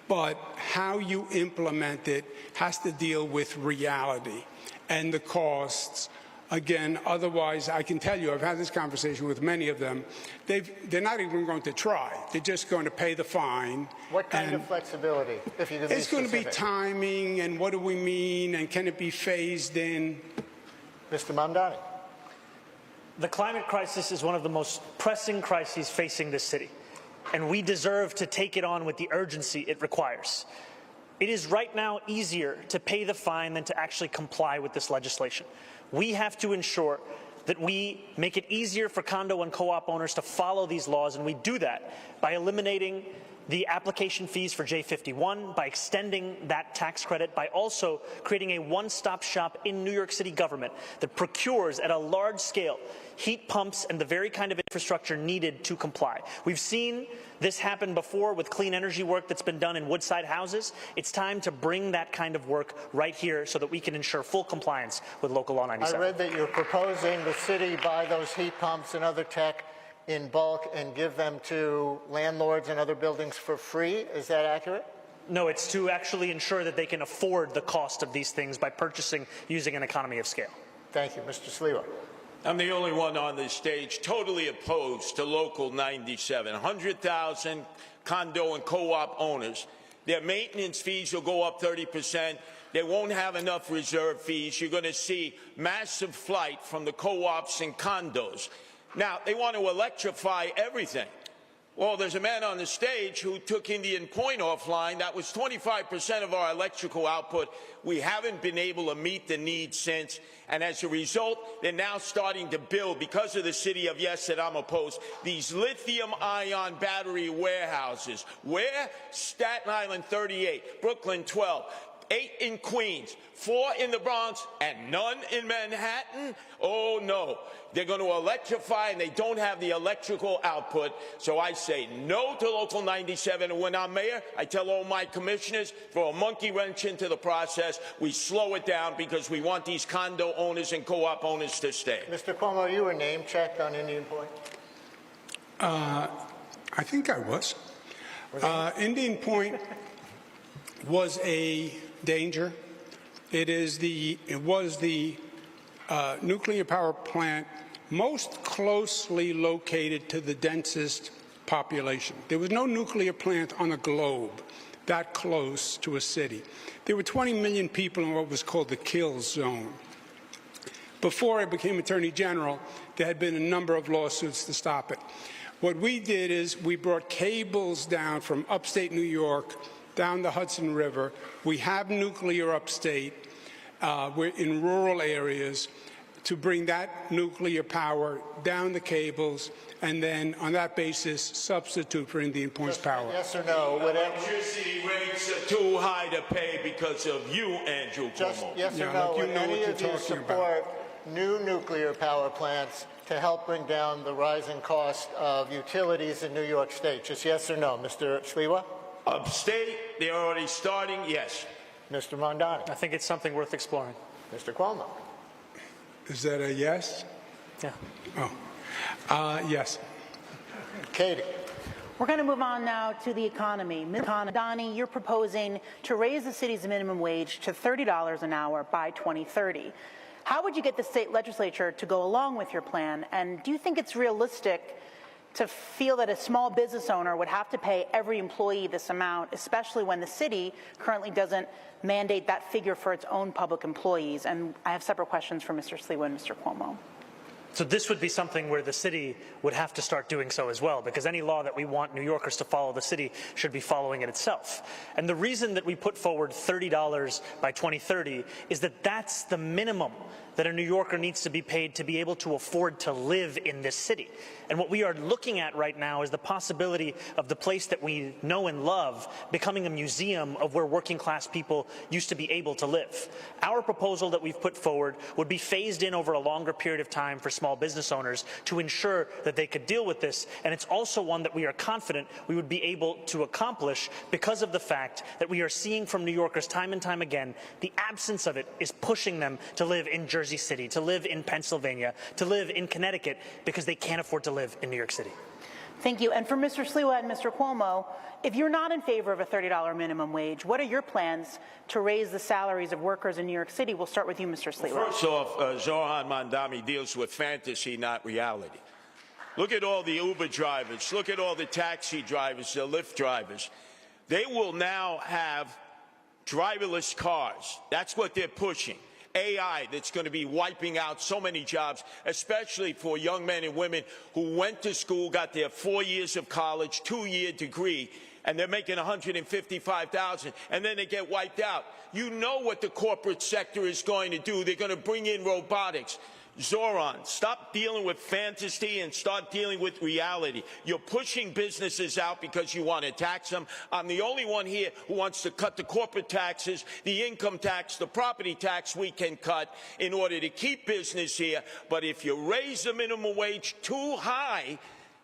but how you implement it has to deal with reality and the costs. Again, otherwise, I can tell you, I've had this conversation with many of them. They're not even going to try. They're just going to pay the fine. What kind of flexibility, if you could be specific? It's going to be timing, and what do we mean, and can it be phased in? Mr. Mamdani. The climate crisis is one of the most pressing crises facing this city, and we deserve to take it on with the urgency it requires. It is right now easier to pay the fine than to actually comply with this legislation. We have to ensure that we make it easier for condo and co-op owners to follow these laws, and we do that by eliminating the application fees for J51, by extending that tax credit, by also creating a one-stop shop in New York City government that procures at a large scale heat pumps and the very kind of infrastructure needed to comply. We've seen this happen before with clean energy work that's been done in Woodside houses. It's time to bring that kind of work right here so that we can ensure full compliance with Local Law 97. I read that you're proposing the city buy those heat pumps and other tech in bulk and give them to landlords and other buildings for free. Is that accurate? No, it's to actually ensure that they can afford the cost of these things by purchasing using an economy of scale. Thank you. Mr. Sliwa. I'm the only one on this stage totally opposed to Local 97. 100,000 condo and co-op owners. Their maintenance fees will go up 30%. They won't have enough reserve fees. You're going to see massive flight from the co-ops and condos. Now, they want to electrify everything. Well, there's a man on the stage who took Indian Point offline. That was 25% of our electrical output. We haven't been able to meet the needs since. And as a result, they're now starting to build, because of the city of yes that I'm opposed, these lithium-ion battery warehouses. Where? Staten Island 38, Brooklyn 12. 8 in Queens, 4 in the Bronx, and none in Manhattan? Oh, no. They're going to electrify, and they don't have the electrical output. So I say no to Local 97. And when I'm mayor, I tell all my commissioners, throw a monkey wrench into the process. We slow it down because we want these condo owners and co-op owners to stay. Mr. Cuomo, you were name-checked on Indian Point? I think I was. Indian Point was a danger. It was the nuclear power plant most closely located to the densest population. There was no nuclear plant on the globe that close to a city. There were 20 million people in what was called the kill zone. Before I became Attorney General, there had been a number of lawsuits to stop it. What we did is we brought cables down from upstate New York down the Hudson River. We have nuclear upstate. We're in rural areas to bring that nuclear power down the cables and then on that basis substitute for Indian Point's power. Yes or no? Electricity rates are too high to pay because of you, Andrew Cuomo. Yes or Yeah, no? look, you Would know any what of you're you talking support new nuclear power plants to help bring down the rising cost of utilities in New York State? Just yes or no, Mr. Sliwa? Upstate, they're already starting, yes. Mr. Mamdani? I think it's something worth exploring. Mr. Cuomo? Is that a yes? Yeah. Oh, yes. Katie? We're going to move on now to the economy. Ms. Mamdani, you're proposing to raise the city's minimum wage to $30 an hour by 2030. How would you get the state legislature to go along with your plan? And do you think it's realistic to feel that a small business owner would have to pay every employee this amount, especially when the city currently doesn't mandate that figure for its own public employees? And I have separate questions for Mr. Sliwa and Mr. Cuomo. So this would be something where the city would have to start doing so as well, because any law that we want New Yorkers to follow, the city should be following it itself. And the reason that we put forward $30 by 2030 is that that's the minimum that a New Yorker needs to be paid to be able to afford to live in this city. And what we are looking at right now is the possibility of the place that we know and love becoming a museum of where working class people used to be able to live. Our proposal that we've put forward would be phased in over a longer period of time for small business owners to ensure that they could deal with this. And it's also one that we are confident we would be able to accomplish because of the fact that we are seeing from New Yorkers time and time again, the absence of it is pushing them to live in Jersey City, to live in Pennsylvania, to live in Connecticut, because they can't afford to live in New York City. Thank you. And for Mr. Sliwa and Mr. Cuomo, if you're not in favor of a $30 minimum wage, what are your plans to raise the salaries of workers in New York City? We'll start with you, Mr. Sliwa. First off, Zohran Mamdani deals with fantasy, not reality. Look at all the Uber drivers. Look at all the taxi drivers, the Lyft drivers. They will now have driverless cars. That's what they're pushing. AI that's going to be wiping out so many jobs, especially for young men and women who went to school, got their 4 years of college, 2-year degree, and they're making $155,000, and then they get wiped out. You know what the corporate sector is going to do. They're going to bring in robotics. Zohran, stop dealing with fantasy and start dealing with reality. You're pushing businesses out because you want to tax them. I'm the only one here who wants to cut the corporate taxes, the income tax, the property tax we can cut in order to keep business here. But if you raise the minimum wage too high,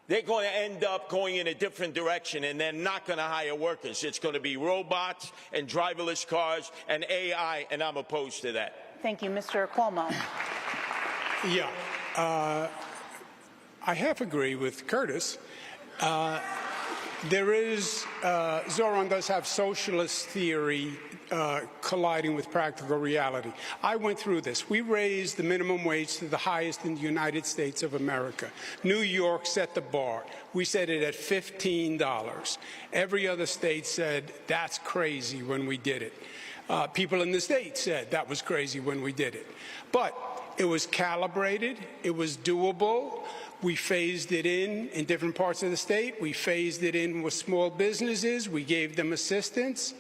they're going to end up going in a different direction, and they're not going to hire workers. It's going to be robots and driverless cars and AI, and I'm opposed to that. Thank you. Mr. Cuomo. Yeah, I half agree with Curtis. Zohran does have socialist theory colliding with practical reality. I went through this. We raised the minimum wage to the highest in the United States of America. New York set the bar. We set it at $15. Every other state said, that's crazy when we did it. People in the state said that was crazy when we did it. But it was calibrated. It was doable. We phased it in different parts of the state. We phased it in with small businesses. We gave them assistance.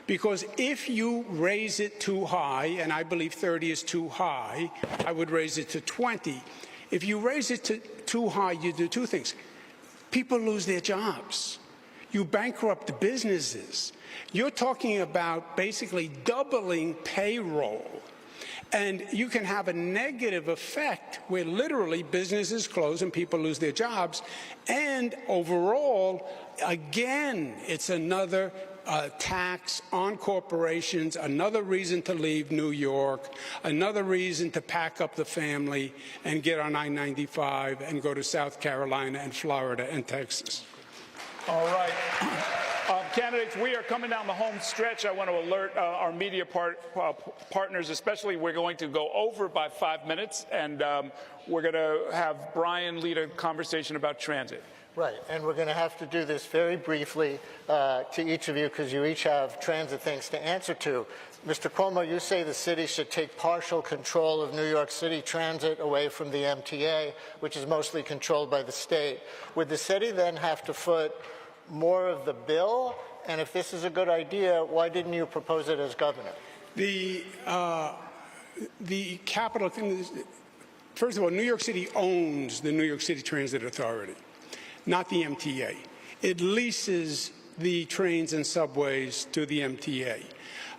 Because if you raise it too high, and I believe 30 is too high, I would raise it to 20. If you raise it to too high, you do two things. People lose their jobs. You bankrupt the businesses. You're talking about basically doubling payroll. And you can have a negative effect where literally businesses close and people lose their jobs. And overall, again, it's another tax on corporations, another reason to leave New York, another reason to pack up the family and get on I-95 and go to South Carolina and Florida and Texas. All right. Candidates, we are coming down the home stretch. I want to alert our media partners, especially we're going to go over by 5 minutes, and we're going to have Brian lead a conversation about transit. Right, and we're going to have to do this very briefly to each of you because you each have transit things to answer to. Mr. Cuomo, you say the city should take partial control of New York City transit away from the MTA, which is mostly controlled by the state. Would the city then have to foot more of the bill? And if this is a good idea, why didn't you propose it as governor? The capital thing, first of all, New York City owns the New York City Transit Authority, not the MTA. It leases the trains and subways to the MTA.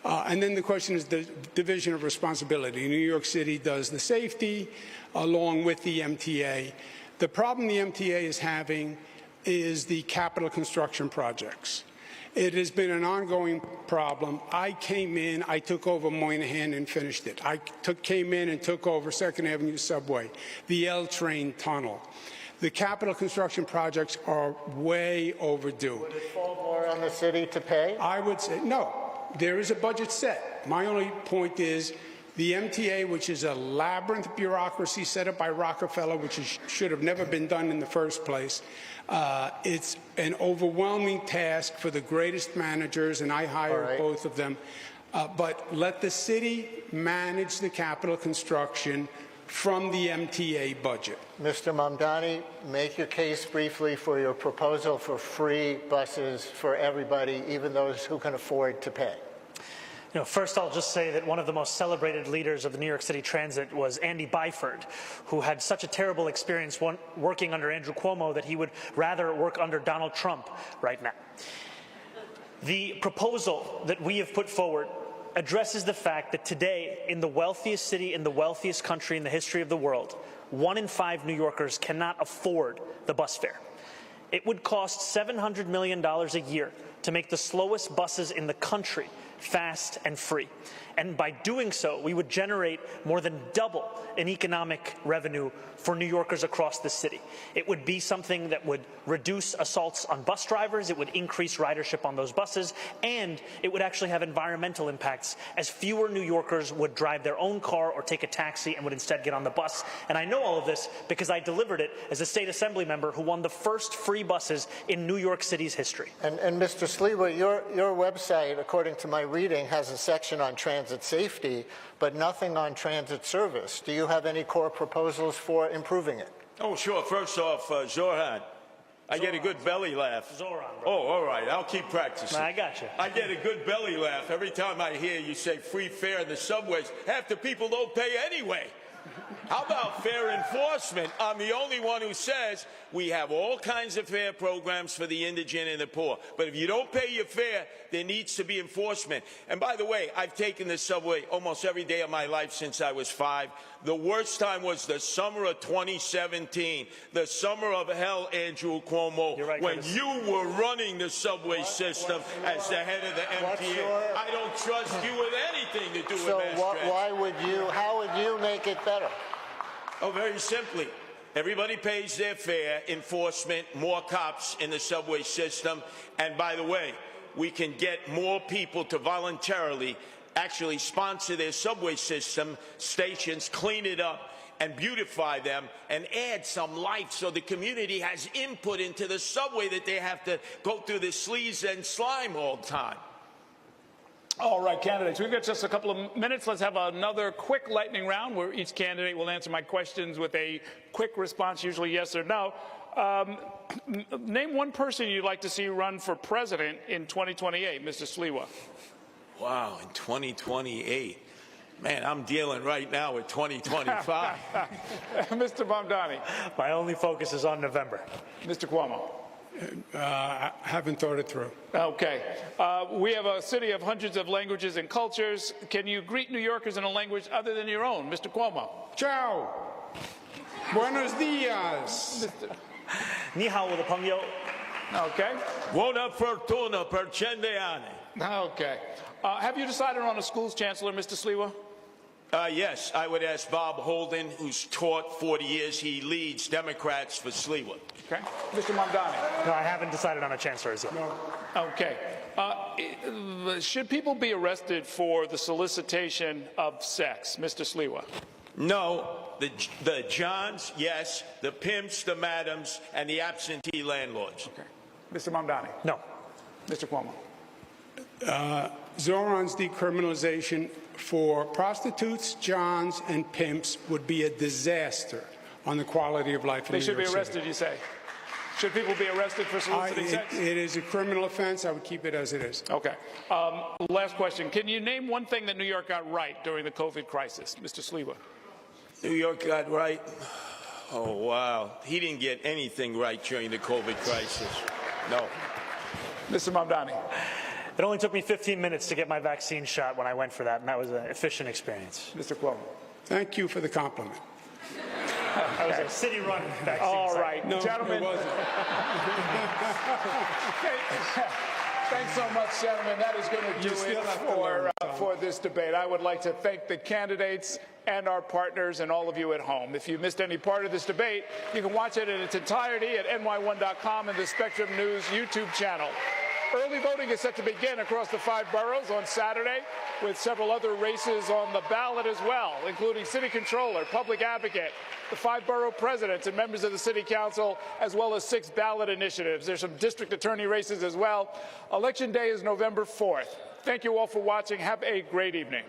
And then the question is the division of responsibility. New York City does the safety along with the MTA. The problem the MTA is having is the capital construction projects. It has been an ongoing problem. I came in, I took over Moynihan and finished it. I came in and took over 2nd Avenue subway, the L train tunnel. The capital construction projects are way overdue. Would it fall more on the city to pay? I would say no. There is a budget set. My only point is the MTA, which is a labyrinth bureaucracy set up by Rockefeller, which should have never been done in the first place. It's an overwhelming task for the greatest managers, and I hire both of them. But let the city manage the capital construction from the MTA budget. Mr. Mamdani, make your case briefly for your proposal for free buses for everybody, even those who can afford to pay. You know, first, I'll just say that one of the most celebrated leaders of the New York City Transit was Andy Byford, who had such a terrible experience working under Andrew Cuomo that he would rather work under Donald Trump right now. The proposal that we have put forward addresses the fact that today, in the wealthiest city in the wealthiest country in the history of the world, 1 in 5 New Yorkers cannot afford the bus fare. It would cost $700 million a year to make the slowest buses in the country fast and free. And by doing so, we would generate more than double in economic revenue for New Yorkers across the city. It would be something that would reduce assaults on bus drivers, it would increase ridership on those buses, and it would actually have environmental impacts as fewer New Yorkers would drive their own car or take a taxi and would instead get on the bus. And I know all of this because I delivered it as a state assembly member who won the first free buses in New York City's history. And Mr. Sliwa, your website, according to my reading, has a section on transit safety, but nothing on transit service. Do you have any core proposals for improving it? Oh, sure. First off, Zohran, I get a good belly laugh. Zohran, bro. Oh, all right. I'll keep practicing. I got you. I get a good belly laugh every time I hear you say free fare in the subways. Half the people don't pay anyway. How about fair enforcement? I'm the only one who says we have all kinds of fare programs for the indigent and the poor. But if you don't pay your fare, there needs to be enforcement. And by the way, I've taken the subway almost every day of my life since I was 5. The worst time was the summer of 2017, the summer of hell, Andrew Cuomo, You're right, when Curtis. you were running the subway system as the head of the MTA. I don't trust you with anything to do So with mass transit. how would you make it better? Oh, very simply. Everybody pays their fare, enforcement, more cops in the subway system. And by the way, we can get more people to voluntarily actually sponsor their subway system stations, clean it up, and beautify them, and add some life so the community has input into the subway that they have to go through the sleaze and slime all the time. All right, candidates, we've got just a couple of minutes. Let's have another quick lightning round where each candidate will answer my questions with a quick response, usually yes or no. Name one person you'd like to see run for president in 2028, Mr. Sliwa. Wow, in 2028. Man, I'm dealing right now with 2025. Mr. Mamdani. My only focus is on November. Mr. Cuomo. I haven't thought it through. Okay. We have a city of hundreds of languages and cultures. Can you greet New Yorkers in a language other than your own? Mr. Cuomo. Ciao. Buenos dias. Ni hao, 我的朋友. Okay. Buona fortuna per 100 anni. Okay. Have you decided on a school's chancellor, Mr. Sliwa? Yes, I would ask Bob Holden, who's taught 40 years. He leads Democrats for Sliwa. Okay. Mr. Mamdani. No, I haven't decided on a chancellor as yet. Okay. Should people be arrested for the solicitation of sex, Mr. Sliwa? No, the Johns, yes, the pimps, the madams, and the absentee landlords. Okay. Mr. Mamdani. No. Mr. Cuomo. Zohran's decriminalization for prostitutes, johns, and pimps would be a disaster on the quality of life in They New should be York arrested, City. you say? Should people be arrested for soliciting sex? It is a criminal offense. I would keep it as it is. Okay. Last question. Can you name one thing that New York got right during the COVID crisis, Mr. Sliwa? New York got right. Oh, wow. He didn't get anything right during the COVID crisis. No. Mr. Mamdani. It only took me 15 minutes to get my vaccine shot when I went for that, and that was an efficient experience. Mr. Cuomo. Thank you for the compliment. That was a city-run vaccine All site. right, No, gentlemen. it wasn't. Thanks so much, gentlemen. That is going to do still it have to learn, for this debate. I would like to thank the candidates and our partners and all of you at home. If you missed any part of this debate, you can watch it in its entirety at ny1.com and the Spectrum News YouTube channel. Early voting is set to begin across the 5 boroughs on Saturday, with several other races on the ballot as well, including city controller, public advocate, the 5 borough presidents and members of the city council, as well as 6 ballot initiatives. There's some district attorney races as well. Election day is November 4th. Thank you all for watching. Have a great evening.